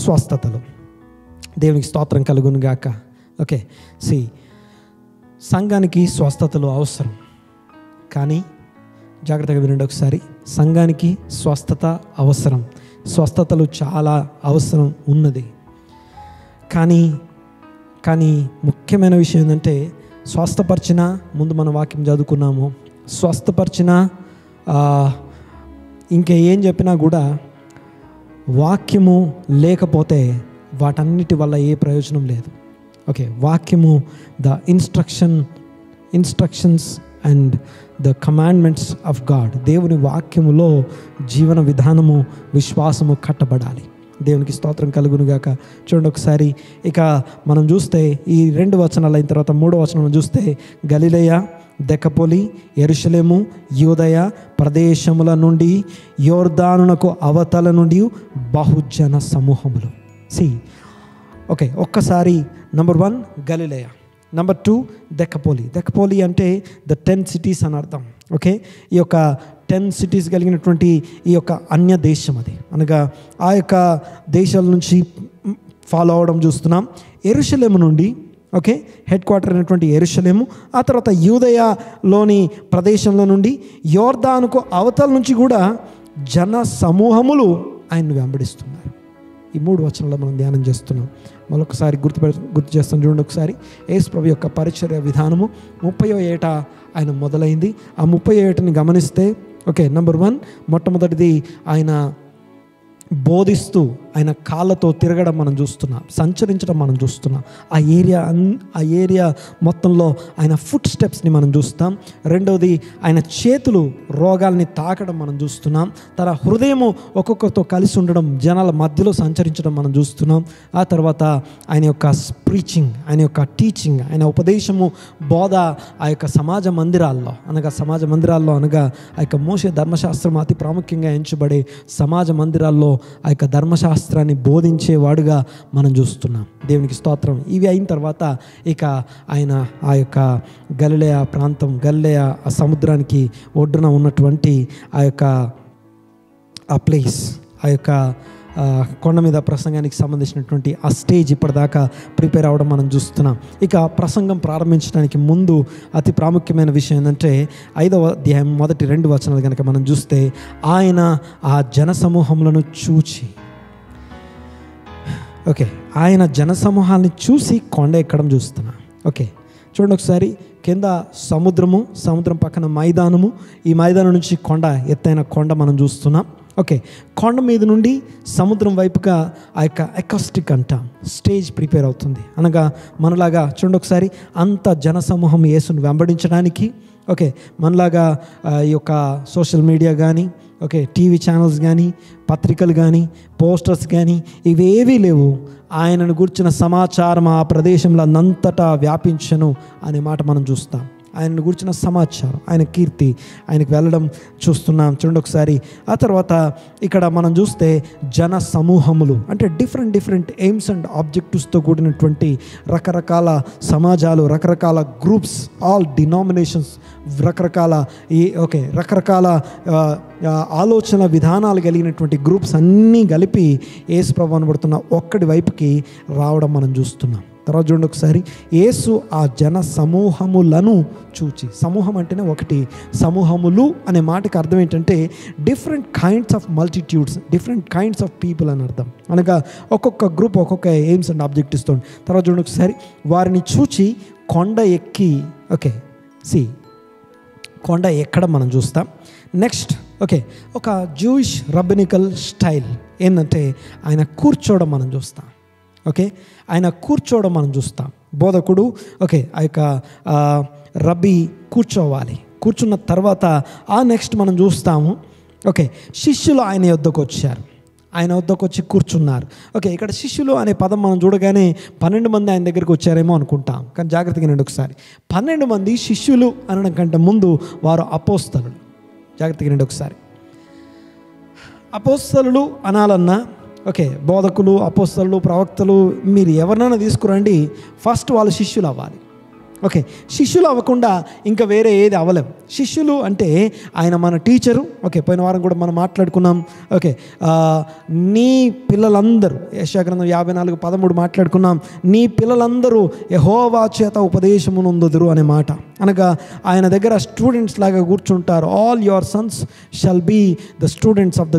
స్వస్థతలు. దేవునికి స్తోత్రం కలుగును గాక. ఓకే, సంఘానికి స్వస్థతలు అవసరం, కానీ జాగ్రత్తగా వినండి ఒకసారి. సంఘానికి స్వస్థత అవసరం, స్వస్థతలు చాలా అవసరం ఉన్నది. కానీ ముఖ్యమైన విషయం ఏంటంటే స్వస్థపరిచిన, ముందు మన వాక్యం చదువుకున్నాము, స్వస్థపరిచిన ఇంకా ఏం చెప్పినా కూడా వాక్యము లేకపోతే వాటన్నిటి వల్ల ఏ ప్రయోజనం లేదు. ఓకే, వాక్యము, the instructions and the commandments of God, దేవుని వాక్యములో జీవన విధానము, విశ్వాసము కట్టబడాలి. దేవునికి స్తోత్రం కలుగునుగాక. చూడండి ఒకసారి. ఇక మనం చూస్తే ఈ 2 వచనాలు అయిన తర్వాత 3వ వచనం చూస్తే గలిలయ, దెకపొలి, యెరూషలేము, యూదయ ప్రదేశముల నుండి యోర్దానునకు అవతల నుండి బహుజన సమూహములు. ఓకే, ఒక్కసారి నంబర్ 1 గలిలయ, నంబర్ 2 దెకపొలి అంటే ద 10 cities అని అర్థం. ఓకే, ఈ యొక్క 10 cities కలిగినటువంటి ఈ యొక్క అన్య దేశం, అది అనగా ఆ యొక్క దేశాల నుంచి ఫాలో అవడం చూస్తున్నాం. యెరూషలేము నుండి, ఓకే, హెడ్ క్వార్టర్ అయినటువంటి యెరూషలేము, ఆ తర్వాత యూదయలోని ప్రదేశంలో నుండి యోర్దానుకు అవతల నుంచి కూడా జన సమూహములు ఆయన్ను వెంబడిస్తున్నారు. ఈ 3 వచనాల్లో మనం ధ్యానం చేస్తున్నాం. మరొకసారి గుర్తు చేస్తాం. చూడండి ఒకసారి. యేసు ప్రభు యొక్క పరిచర్య విధానము 30వ ఏట ఆయన మొదలైంది. ఆ 30వ ఏటని గమనిస్తే ఓకే, నంబర్ 1 మొట్టమొదటిది ఆయన బోధిస్తూ ఆయన కాళ్ళతో తిరగడం మనం చూస్తున్నాం, సంచరించడం మనం చూస్తున్నాం. ఆ ఏరియా మొత్తంలో ఆయన ఫుట్ స్టెప్స్ని మనం చూస్తాం. రెండవది ఆయన చేతులు రోగాల్ని తాకడం మనం చూస్తున్నాం. తన హృదయము ఒక్కొక్కరితో కలిసి ఉండడం, జనాల మధ్యలో సంచరించడం మనం చూస్తున్నాం. ఆ తర్వాత ఆయన యొక్క ప్రీచింగ్, ఆయన యొక్క టీచింగ్, ఆయన ఉపదేశము, బోధ ఆ యొక్క సమాజ మందిరాల్లో అనగా ఆ యొక్క మోషే ధర్మశాస్త్రం అతి ప్రాముఖ్యంగా ఎంచబడే సమాజ మందిరాల్లో ఆ యొక్క ధర్మశాస్త్రాన్ని బోధించేవాడుగా మనం చూస్తున్నాం. దేవునికి స్తోత్రం. ఇవి అయిన తర్వాత ఇక ఆయన ఆ యొక్క గలిలయ ప్రాంతం, గలిలయ ఆ సముద్రానికి ఒడ్డున ఉన్నటువంటి ఆ యొక్క ఆ ప్లేస్, ఆ యొక్క కొండ మీద ప్రసంగానికి సంబంధించినటువంటి ఆ స్టేజ్ ఇప్పటిదాకా ప్రిపేర్ అవ్వడం మనం చూస్తున్నాం. ఇక ప్రసంగం ప్రారంభించడానికి ముందు అతి ప్రాముఖ్యమైన విషయం ఏంటంటే 5వ అధ్యాయం మొదటి 2 వచనాలు కనుక మనం చూస్తే, ఆయన ఆ జనసమూహములను చూచి, ఓకే, ఆయన జనసమూహాన్ని చూసి కొండ ఎక్కడం చూస్తున్నా. ఓకే, చూడండి ఒకసారి, కింద సముద్రం పక్కన మైదానము, ఈ మైదానం నుంచి కొండ, ఎత్తైన కొండ మనం చూస్తున్నాం. ఓకే, కొండ మీద నుండి సముద్రం వైపుగా ఆ యొక్క అకాస్టిక్ అంటాం స్టేజ్ ప్రిపేర్ అవుతుంది. అనగా మనలాగా చూడండి ఒకసారి, అంత జనసమూహం యేసును వెంబడించడానికి, ఓకే, మనలాగా ఈ యొక్క సోషల్ మీడియా కానీ, ఓకే, టీవీ ఛానల్స్ కానీ, పత్రికలు కానీ, పోస్టర్స్ కానీ ఇవేవీ లేవు. ఆయనను గురించిన సమాచారం ఆ ప్రదేశంలో అంతటా వ్యాపించను అనే మాట మనం చూస్తాం. ఆయనను గురించిన సమాచారం, ఆయన కీర్తి, ఆయనకు వెళ్ళడం చూస్తున్నాం. చూడండి ఒకసారి. ఆ తర్వాత ఇక్కడ మనం చూస్తే జన సమూహములు అంటే డిఫరెంట్ ఎయిమ్స్ అండ్ ఆబ్జెక్టివ్స్తో కూడినటువంటి రకరకాల సమాజాలు, రకరకాల గ్రూప్స్, ఆల్ డినామినేషన్స్, రకరకాల ఆలోచన విధానాలు కలిగినటువంటి గ్రూప్స్ అన్నీ కలిపి యేసు ప్రభువు అనబడుతున్న ఒక్కడి వైపుకి రావడం మనం చూస్తున్నాం. తర్వాత చూడండి ఒకసారి, యేసు ఆ జన సమూహములను చూచి, సమూహం అంటేనే ఒకటి, సమూహములు అనే మాటకి అర్థం ఏంటంటే different kinds of multitudes, different kinds of people అని అర్థం. అనగా ఒక్కొక్క గ్రూప్ ఒక్కొక్క ఎయిమ్స్ అండ్ ఆబ్జెక్టివ్స్తో. తర్వాత చూడండి ఒకసారి, వారిని చూచి కొండ ఎక్కి, ఓకే, కొండ ఎక్కడం మనం చూస్తాం. నెక్స్ట్, ఓకే, ఒక జూయిష్ రబ్బినికల్ స్టైల్ ఏంటంటే ఆయన కూర్చోవడం మనం చూస్తాం. ఓకే, ఆయన కూర్చోవడం మనం చూస్తాం. బోధకుడు, ఓకే, ఆ యొక్క రబ్బీ కూర్చోవాలి. కూర్చున్న తర్వాత నెక్స్ట్ మనం చూస్తాము, ఓకే, శిష్యులు ఆయన యొద్దకు వచ్చారు, ఆయన వద్దకు వచ్చి కూర్చున్నారు. ఓకే, ఇక్కడ శిష్యులు అనే పదం మనం చూడగానే 12 మంది ఆయన దగ్గరికి వచ్చారేమో అనుకుంటాం. కానీ జాగ్రత్తగా నేను ఒకసారి, 12 మంది శిష్యులు అనడం కంటే ముందు వారు అపోస్తలులు. జాగ్రత్తగా నేను ఒకసారి, అపోస్తలులు అనాలన్నా, ఓకే, బోధకులు, అపోస్తలులు, ప్రవక్తలు, మీరు ఎవరినైనా తీసుకురండి, ఫస్ట్ వాళ్ళు శిష్యులు అవ్వాలి. ఓకే, శిష్యులు అవ్వకుండా ఇంకా వేరే ఏది అవ్వలేం. శిష్యులు అంటే ఆయన మన టీచరు. ఓకే, పోయిన వారం కూడా మనం మాట్లాడుకున్నాం. ఓకే, నీ పిల్లలందరూ, యెషయా గ్రంథం 54:13 మాట్లాడుకున్నాం. నీ పిల్లలందరూ యెహోవా చేత ఉపదేశము నొందుదురు అనే మాట. అనగా ఆయన దగ్గర స్టూడెంట్స్ లాగా కూర్చుంటారు. All your sons shall be the students of the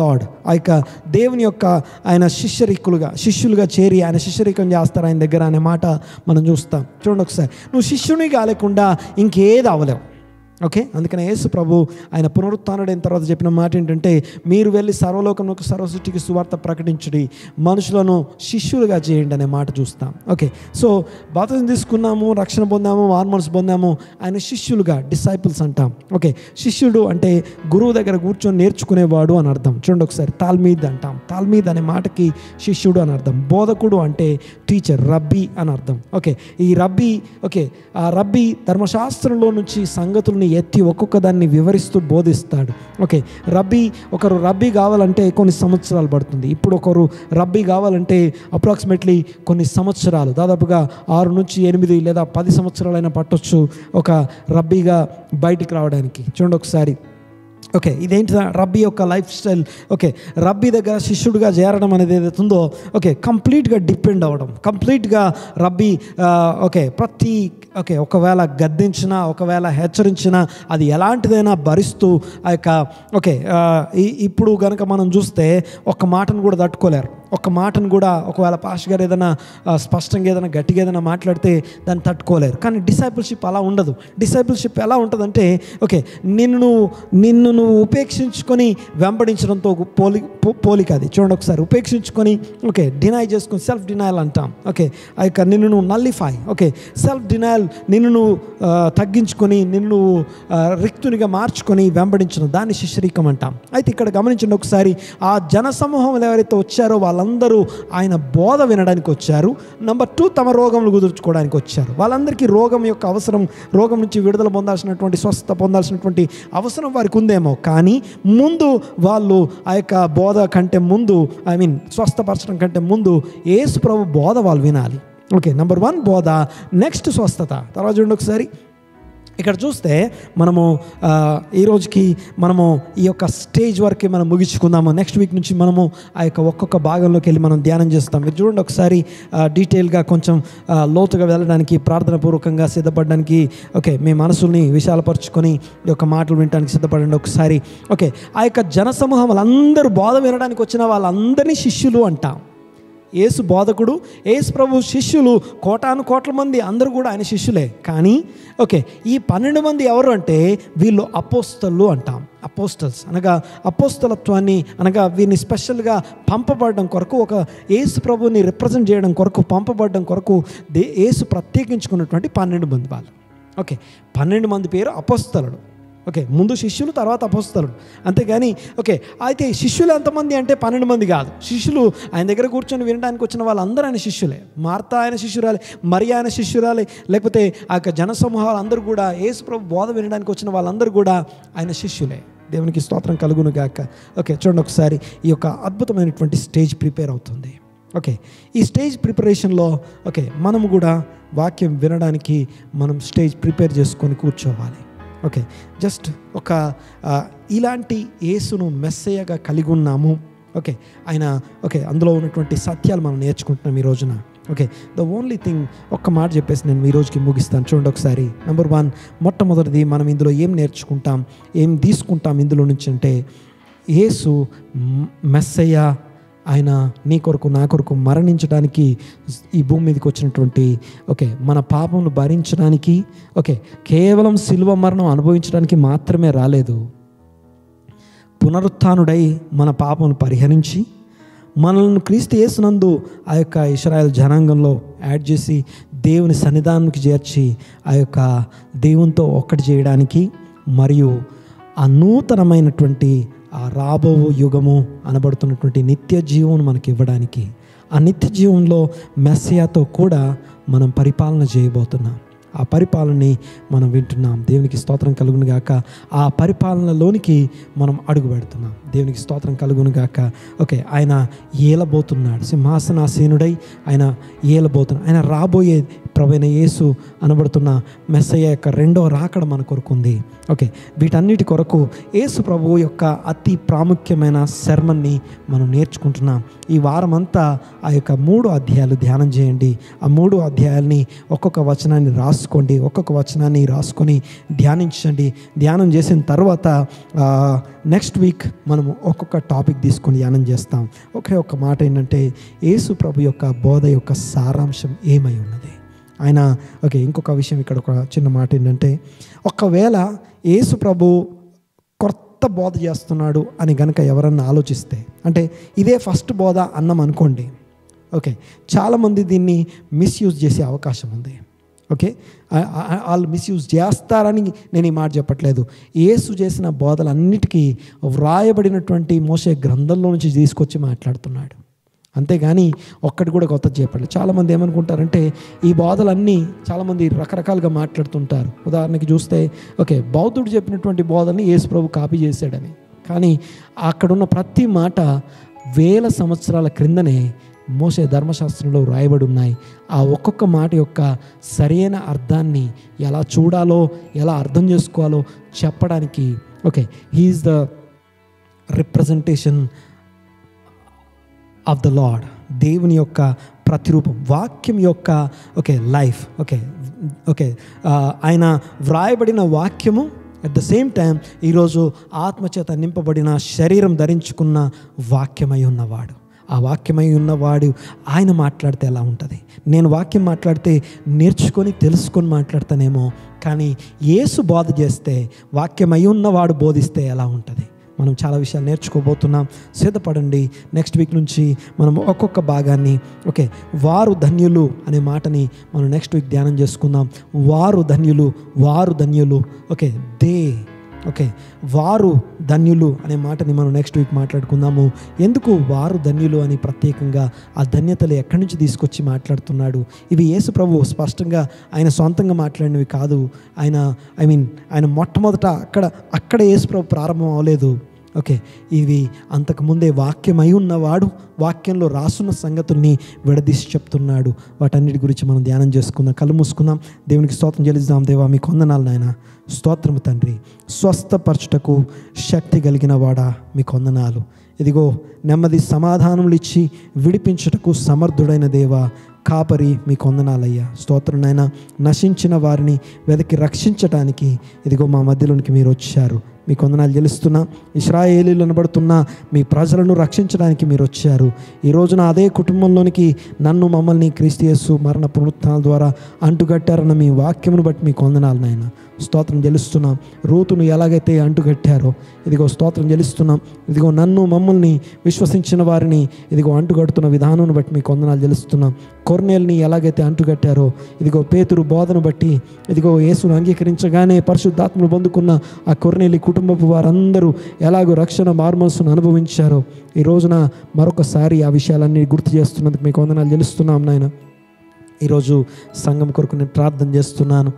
Lord. ఆ యొక్క దేవుని యొక్క ఆయన శిష్యులుగా చేరి ఆయన శిష్యరికం చేస్తారు ఆయన దగ్గర అనే మాట మనం చూస్తాం. చూడండి ఒకసారి, నువ్వు శిష్యుని కాలేకుండా ఇంకేది అవ్వలేవు. ఓకే, అందుకనే యేసు ప్రభు ఆయన పునరుత్థానుడైన తర్వాత చెప్పిన మాట ఏంటంటే, మీరు వెళ్ళి సర్వలోకమునకు సర్వసృష్టికి సువార్త ప్రకటించుడి, మనుషులను శిష్యులుగా చేయండి అనే మాట చూస్తాం. ఓకే, సో బాప్తిజం తీసుకున్నాము, రక్షణ పొందాము, మారుమనసు పొందాము, ఆయన శిష్యులుగా, డిసైపుల్స్ అంటాం. ఓకే, శిష్యుడు అంటే గురువు దగ్గర కూర్చొని నేర్చుకునేవాడు అని అర్థం. చూడండి ఒకసారి, తాల్మీద్ అంటాం. తాల్మీద్ అనే మాటకి శిష్యుడు అని అర్థం. బోధకుడు అంటే టీచర్, రబ్బీ అని అర్థం. ఓకే, ఈ రబ్బీ, ఓకే, ఆ రబ్బీ ధర్మశాస్త్రంలో నుంచి సంగతుల్ని ఎత్తి ఒక్కొక్క దాన్ని వివరిస్తూ బోధిస్తాడు. ఓకే, ఒకరు రబ్బీ కావాలంటే కొన్ని సంవత్సరాలు పడుతుంది. ఇప్పుడు ఒకరు రబ్బీ కావాలంటే అప్రాక్సిమేట్లీ కొన్ని సంవత్సరాలు, దాదాపుగా 6 నుంచి 8 లేదా 10 సంవత్సరాలైనా పట్టొచ్చు ఒక రబ్బీగా బయటికి రావడానికి. చూడండి ఒకసారి, ఓకే, ఇదేంటి రబ్బీ యొక్క లైఫ్ స్టైల్. ఓకే, రబ్బీ దగ్గర శిష్యుడిగా చేరడం అనేది ఏదైతే ఉందో, ఓకే, కంప్లీట్గా డిపెండ్ అవ్వడం, కంప్లీట్గా రబ్బీ, ఓకే, ఒకవేళ గద్దించినా, ఒకవేళ హెచ్చరించినా అది ఎలాంటిదైనా భరిస్తూ ఆ యొక్క, ఓకే, ఇప్పుడు కనుక మనం చూస్తే ఒక్క మాటను కూడా తట్టుకోలేరు. ఒక్క మాటను కూడా ఒకవేళ పాస్టర్ గారు ఏదైనా స్పష్టంగా ఏదైనా గట్టిగా ఏదైనా మాట్లాడితే దాన్ని తట్టుకోలేరు. కానీ డిసైపుల్షిప్ అలా ఉండదు. డిసైపుల్షిప్ ఎలా ఉంటుందంటే, ఓకే, నిన్ను నువ్వు ఉపేక్షించుకొని వెంబడించడంతో పోలిక అది. చూడండి ఒకసారి, ఉపేక్షించుకొని, ఓకే, డినై చేసుకొని, సెల్ఫ్ డినయల్ అంటాం. ఓకే, ఆ యొక్క నిన్ను నువ్వు నల్లిఫై, ఓకే, సెల్ఫ్ డినయల్, నిన్ను నువ్వు తగ్గించుకొని, నిన్ను నువ్వు రిక్తునిగా మార్చుకొని వెంబడించడం, దాన్ని శిష్యరికం అంటాం. అయితే ఇక్కడ గమనించండి ఒకసారి, ఆ జనసమూహంలో ఎవరైతే వచ్చారో వాళ్ళందరూ ఆయన బోధ వినడానికి వచ్చారు. నెంబర్ 2, తమ రోగములు కుదుర్చుకోవడానికి వచ్చారు. వాళ్ళందరికీ రోగం యొక్క అవసరం, రోగం నుంచి విడుదల పొందాల్సినటువంటి, స్వస్థత పొందాల్సినటువంటి అవసరం వారికి ఉందేమో, కానీ ముందు వాళ్ళు ఆ యొక్క బోధ కంటే ముందు, స్వస్థపరచడం కంటే ముందు యేసు ప్రభు బోధ వాళ్ళు వినాలి. ఓకే, నెంబర్ 1 బోధ, నెక్స్ట్ స్వస్థత. తర్వాత చూడండి ఒకసారి, ఇక్కడ చూస్తే మనము ఈ రోజుకి మనము ఈ యొక్క స్టేజ్ వరకు మనం ముగించుకుందాము. నెక్స్ట్ వీక్ నుంచి మనము ఆ యొక్క ఒక్కొక్క భాగంలోకి వెళ్ళి మనం ధ్యానం చేస్తాం. మీరు చూడండి ఒకసారి డీటెయిల్గా కొంచెం లోతుగా వెళ్ళడానికి, ప్రార్థనాపూర్వకంగా సిద్ధపడడానికి, ఓకే, మీ మనసుల్ని విశాలపరచుకొని ఈ యొక్క మాటలు వినడానికి సిద్ధపడండి ఒకసారి. ఓకే, ఆ యొక్క జనసమూహం వాళ్ళందరూ బోధ వినడానికి వచ్చిన వాళ్ళందరినీ శిష్యులు అంటాం. యేసు బోధకుడు, యేసు ప్రభు శిష్యులు కోటాను కోట్ల మంది అందరూ కూడా ఆయన శిష్యులే. కానీ ఓకే, ఈ 12 మంది ఎవరు అంటే వీళ్ళు అపోస్తలు అంటాం. అపోస్టల్స్ అనగా అపోస్తలత్వాన్ని అనగా వీరిని స్పెషల్గా పంపబడడం కొరకు, ఒక యేసు ప్రభుని రిప్రజెంట్ చేయడం కొరకు, పంపబడడం కొరకు యేసు ప్రత్యేకించుకున్నటువంటి 12 మంది వాళ్ళు. ఓకే, 12 మంది పేరు అపోస్తలుడు. ఓకే, ముందు శిష్యులు, తర్వాత అపోస్తలుడు, అంతేగాని ఓకే. అయితే శిష్యులు ఎంతమంది అంటే 12 మంది కాదు. శిష్యులు ఆయన దగ్గర కూర్చొని వినడానికి వచ్చిన వాళ్ళందరూ ఆయన శిష్యులే. మార్తా ఆయన శిష్యురాలే, మరియా ఆయన శిష్యురాలే, లేకపోతే ఆ యొక్క జనసమూహాలు అందరూ కూడా యేసు ప్రభు బోధ వినడానికి వచ్చిన వాళ్ళందరూ కూడా ఆయన శిష్యులే. దేవునికి స్తోత్రం కలుగును గాక. ఓకే, చూడండి ఒకసారి ఈ యొక్క అద్భుతమైనటువంటి స్టేజ్ ప్రిపేర్ అవుతుంది. ఓకే, ఈ స్టేజ్ ప్రిపరేషన్లో ఓకే మనము కూడా వాక్యం వినడానికి మనం స్టేజ్ ప్రిపేర్ చేసుకొని కూర్చోవాలి. ఓకే, జస్ట్ ఒక ఇలాంటి యేసును మెస్సయ్యగా కలిగి ఉన్నాము. ఓకే, ఆయన ఓకే అందులో ఉన్నటువంటి సత్యాలు మనం నేర్చుకుంటున్నాం ఈ రోజున. ఓకే, ద ఓన్లీ థింగ్ ఒక్క మాట చెప్పేసి నేను ఈ రోజుకి ముగిస్తాను. చూడండి ఒకసారి. నెంబర్ 1, మొట్టమొదటిది మనం ఇందులో ఏం నేర్చుకుంటాం, ఏం తీసుకుంటాం ఇందులో నుంచి అంటే, యేసు మెస్సయ్య, ఆయన నీ కొరకు నా కొరకు మరణించడానికి ఈ భూమి మీదకి వచ్చినటువంటి ఓకే మన పాపములు భరించడానికి, ఓకే కేవలం శిలువ మరణం అనుభవించడానికి మాత్రమే రాలేదు. పునరుత్థానుడై మన పాపమును పరిహరించి మనల్ని క్రీస్తు యేసునందు ఆ యొక్క ఇశ్రాయేల్ జనాంగంలో యాడ్ చేసి దేవుని సన్నిధానానికి చేర్చి ఆ యొక్క దేవునితో ఒక్కటి చేయడానికి, మరియు ఆ నూతనమైనటువంటి ఆ రాబో యుగము అనబడుతున్నటువంటి నిత్య జీవం మనకి ఇవ్వడానికి, ఆ నిత్య జీవంలో మెస్సియాతో కూడా మనం పరిపాలన చేయబోతున్నాం. ఆ పరిపాలనని మనం వింటున్నాం. దేవునికి స్తోత్రం కలుగును గాక. ఆ పరిపాలనలోనికి మనం అడుగు పెడుతున్నాం. దేవునికి స్తోత్రం కలుగును గాక. ఓకే, ఆయన ఏలబోతున్నాడు, సింహాసనాసీనుడై ఆయన ఏలబోతున్నాడు. ఆయన రాబోయే ప్రభువైన యేసు అనబడుతున్న మెస్సయ్య యొక్క రెండో రాకడ మన కొరకు ఉంది. ఓకే, వీటన్నిటి కొరకు యేసు ప్రభువు యొక్క అతి ప్రాముఖ్యమైన శర్మన్ని మనం నేర్చుకుంటున్నాం. ఈ వారం అంతా ఆ యొక్క 3 అధ్యాయాలు ధ్యానం చేయండి. ఆ 3 అధ్యాయాలని ఒక్కొక్క వచనాన్ని రాసుకోండి. ఒక్కొక్క వచనాన్ని రాసుకొని ధ్యానించండి. ధ్యానం చేసిన తర్వాత నెక్స్ట్ వీక్ మనము ఒక్కొక్క టాపిక్ తీసుకొని ధ్యానం చేస్తాం. ఒకే ఒక్క మాట ఏంటంటే, యేసు ప్రభు యొక్క బోధ యొక్క సారాంశం ఏమై ఉన్నది ఆయన. ఓకే, ఇంకొక విషయం ఇక్కడ ఒక చిన్న మాట ఏంటంటే, ఒకవేళ యేసు ప్రభు కొత్త బోధ చేస్తున్నాడు అని కనుక ఎవరన్నా ఆలోచిస్తే, అంటే ఇదే ఫస్ట్ బోధ అన్నాం అనుకోండి, ఓకే చాలామంది దీన్ని మిస్యూజ్ చేసే అవకాశం ఉంది. ఓకే, వాళ్ళు మిస్యూజ్ చేస్తారని నేను ఈ మాట చెప్పట్లేదు. యేసు చేసిన బోధలన్నిటికీ వ్రాయబడినటువంటి మోషే గ్రంథంలో నుంచి తీసుకొచ్చి మాట్లాడుతున్నాడు, అంతేగాని ఒక్కటి కూడా కొత్త చెప్పట్లేదు. చాలామంది ఏమనుకుంటారంటే, ఈ బోధలన్నీ చాలామంది రకరకాలుగా మాట్లాడుతుంటారు. ఉదాహరణకి చూస్తే ఓకే బౌద్ధుడు చెప్పినటువంటి బోధల్ని యేసు ప్రభు కాపీ చేశాడని, కానీ అక్కడున్న ప్రతి మాట 1000 సంవత్సరాల క్రిందనే మోషే ధర్మశాస్త్రంలో రాయబడి ఉన్నాయి. ఆ ఒక్కొక్క మాట యొక్క సరైన అర్థాన్ని ఎలా చూడాలో, ఎలా అర్థం చేసుకోవాలో చెప్పడానికి okay he's the representation of the Lord. దేవుని యొక్క ప్రతిరూపం, వాక్యం యొక్క ఓకే లైఫ్. ఓకే ఓకే ఆయన వ్రాయబడిన వాక్యము అట్ ద సేమ్ టైం ఈరోజు ఆత్మచేత నింపబడిన శరీరం ధరించుకున్న వాక్యమై ఉన్నవాడు. ఆ వాక్యమై ఉన్నవాడు ఆయన మాట్లాడితే ఎలా ఉంటుంది? నేను వాక్యం మాట్లాడితే నేర్చుకొని తెలుసుకొని మాట్లాడతానేమో, కానీ యేసు బోధ చేస్తే, వాక్యమై ఉన్నవాడు బోధిస్తే ఎలా ఉంటుంది? మనం చాలా విషయాలు నేర్చుకోబోతున్నాం. సిద్ధపడండి. నెక్స్ట్ వీక్ నుంచి మనం ఒక్కొక్క భాగాన్ని ఓకే వారు ధన్యులు అనే మాటని మనం నెక్స్ట్ వీక్ ధ్యానం చేసుకుందాం. వారు ధన్యులు, వారు ధన్యులు. ఓకే ఓకే వారు ధన్యులు అనే మాటని మనం నెక్స్ట్ వీక్ మాట్లాడుకుందాము. ఎందుకు వారు ధన్యులు అని ప్రత్యేకంగా ఆ ధన్యతలు ఎక్కడి నుంచి తీసుకొచ్చి మాట్లాడుతున్నాడు? ఇవి యేసు ప్రభు స్పష్టంగా ఆయన సొంతంగా మాట్లాడినవి కాదు. ఆయన మొట్టమొదట అక్కడ యేసు ప్రభు ప్రారంభం అవ్వలేదు. ఓకే, ఇవి అంతకుముందే వాక్యమై ఉన్నవాడు వాక్యంలో రాసున్న సంగతుల్ని విడదీసి చెప్తున్నాడు. వాటన్నిటి గురించి మనం ధ్యానం చేసుకుందాం. కళ్ళు మూసుకుందాం. దేవునికి స్తోత్రం చెల్లిద్దాం. దేవా మీకు వందనాలు నాయన. స్తోత్రము తండ్రి. స్వస్థపరచుటకు శక్తి కలిగిన వాడా మీకు వందనాలు. ఇదిగో నెమ్మది సమాధానములు ఇచ్చి విడిపించుటకు సమర్థుడైన దేవా కాపరి మీకు వందనాలయ్యా. స్తోత్రం నాయన. నశించిన వారిని వెతికి రక్షించటానికి ఇదిగో మా మధ్యలోనికి మీరు వచ్చారు. మీకు వందనాలు చెల్లిస్తున్నా. ఇశ్రాయేలీలు అనబడుతున్న మీ ప్రజలను రక్షించడానికి మీరు వచ్చారు. ఈ రోజున అదే కుటుంబంలోనికి నన్ను మమ్మల్ని క్రీస్తు యేసు మరణ పునరుత్థానాల ద్వారా అంటుగట్టారన్న మీ వాక్యమును బట్టి మీకు వందనాలు నాయన. స్తోత్రం చెల్లిస్తున్నాం. రూతును ఎలాగైతే అంటుగట్టారో ఇదిగో స్తోత్రం చెల్లిస్తున్నాం. ఇదిగో నన్ను మమ్మల్ని విశ్వసించిన వారిని ఇదిగో అంటుగడుతున్న విధానం బట్టి మీకు వందనాలు చెల్లిస్తున్నాం. కొర్నేల్ని ఎలాగైతే అంటుగట్టారో ఇదిగో పేతురు బోధను బట్టి ఇదిగో యేసును అంగీకరించగానే పరిశుద్ధాత్మను పొందుకున్న ఆ కొర్నేలి కుటుంబపు వారందరూ ఎలాగో రక్షణ మార్మల్సును అనుభవించారో ఈ రోజున మరొకసారి ఆ విషయాలన్నీ గుర్తు చేస్తున్నందుకు మీకు వందనాలు చెల్లిస్తున్నాం నాయన. ఈరోజు సంఘం కొరకు నేను ప్రార్థన చేస్తున్నాను.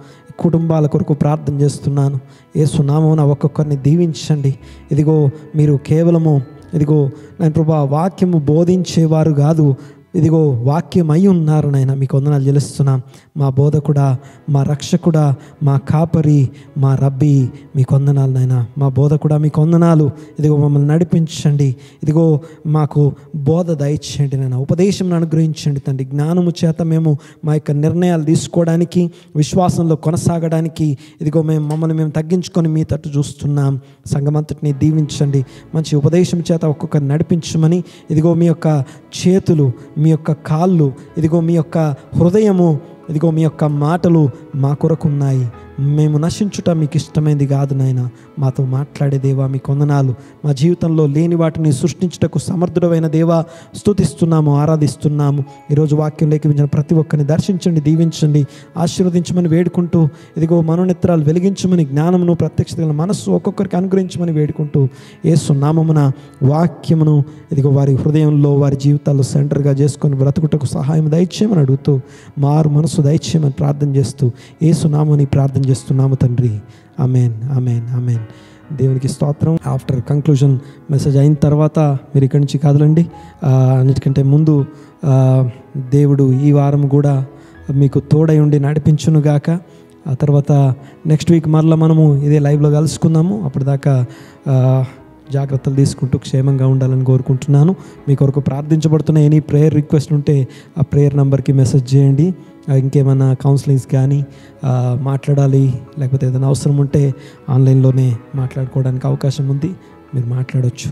కుటుంబాల కొరకు ప్రార్థన చేస్తున్నాను. యేసు నామమున ఒక్కొక్కరిని దీవించండి. ఇదిగో మీరు కేవలము ఇదిగో నేను ప్రభా వాక్యము బోధించేవారు కాదు, ఇదిగో వాక్యమై ఉన్నారు నాయన. మీకు వందనాలు చెల్లిస్తున్నాం. మా బోధకుడా, మా రక్షకుడా, మా కాపరి, మా రబ్బీ మీకు వందనాలు నాయన. మా బోధకుడా మీకు వందనాలు. ఇదిగో మమ్మల్ని నడిపించండి. ఇదిగో మాకు బోధ దయచేయండి నాయన. ఉపదేశం అనుగ్రహించండి తండ్రి. జ్ఞానము చేత మేము మా యొక్క నిర్ణయాలు తీసుకోవడానికి, విశ్వాసంలో కొనసాగడానికి ఇదిగో మమ్మల్ని మేము తగ్గించుకొని మీ తట్టు చూస్తున్నాం. సంఘమంతటిని దీవించండి. మంచి ఉపదేశం చేత ఒక్కొక్కరిని నడిపించమని ఇదిగో మీ యొక్క చేతులు, మీ యొక్క కాళ్ళు, ఇదిగో మీ యొక్క హృదయము, ఇదిగో మీ యొక్క మాటలు మా కొరకు ఉన్నాయి. మేము నశించుట మీకు ఇష్టమైంది కాదు నాయన. మాతో మాట్లాడే దేవా మీకు వందనాలు. మా జీవితంలో లేని వాటిని సృష్టించుటకు సమర్థుడైన దేవా స్తుతిస్తున్నాము, ఆరాధిస్తున్నాము. ఈరోజు వాక్యం లేఖించిన ప్రతి ఒక్కరిని దర్శించండి, దీవించండి, ఆశీర్వదించమని వేడుకుంటూ ఇదిగో మనోనేత్రాలు వెలిగించమని, జ్ఞానమును ప్రత్యక్షత మనస్సు ఒక్కొక్కరికి అనుగ్రహించమని వేడుకుంటూ యేసు నామమున వాక్యమును ఇదిగో వారి హృదయంలో వారి జీవితాల్లో సెంటర్గా చేసుకొని బ్రతుకుటకు సహాయం దయచేయమని అడుగుతూ మారు మనసు దయచేయమని ప్రార్థన చేస్తూ యేసు నామముని ప్రార్థన చేస్తున్నాము తండ్రి. ఆమేన్, ఆమేన్, ఆమేన్. దేవునికి స్తోత్రం. ఆఫ్టర్ కంక్లూజన్ మెసేజ్ అయిన తర్వాత మీరు ఇక్కడి నుంచి కదలండి. అన్నిటికంటే ముందు దేవుడు ఈ వారం కూడా మీకు తోడై ఉండి నడిపించునుగాక. ఆ తర్వాత నెక్స్ట్ వీక్ మరలా మనము ఇదే లైవ్లో కలుసుకుందాము. అప్పటిదాకా జాగ్రత్తలు తీసుకుంటూ క్షేమంగా ఉండాలని కోరుకుంటున్నాను. మీ కొరకు ప్రార్థించబడుతున్న ఎనీ ప్రేయర్ రిక్వెస్ట్ ఉంటే ఆ ప్రేయర్ నెంబర్కి మెసేజ్ చేయండి. ఇంకేమైనా కౌన్సిలింగ్స్ కానీ మాట్లాడాలి, లేకపోతే ఏదైనా అవసరం ఉంటే ఆన్లైన్లోనే మాట్లాడుకోవడానికి అవకాశం ఉంది, మీరు మాట్లాడవచ్చు.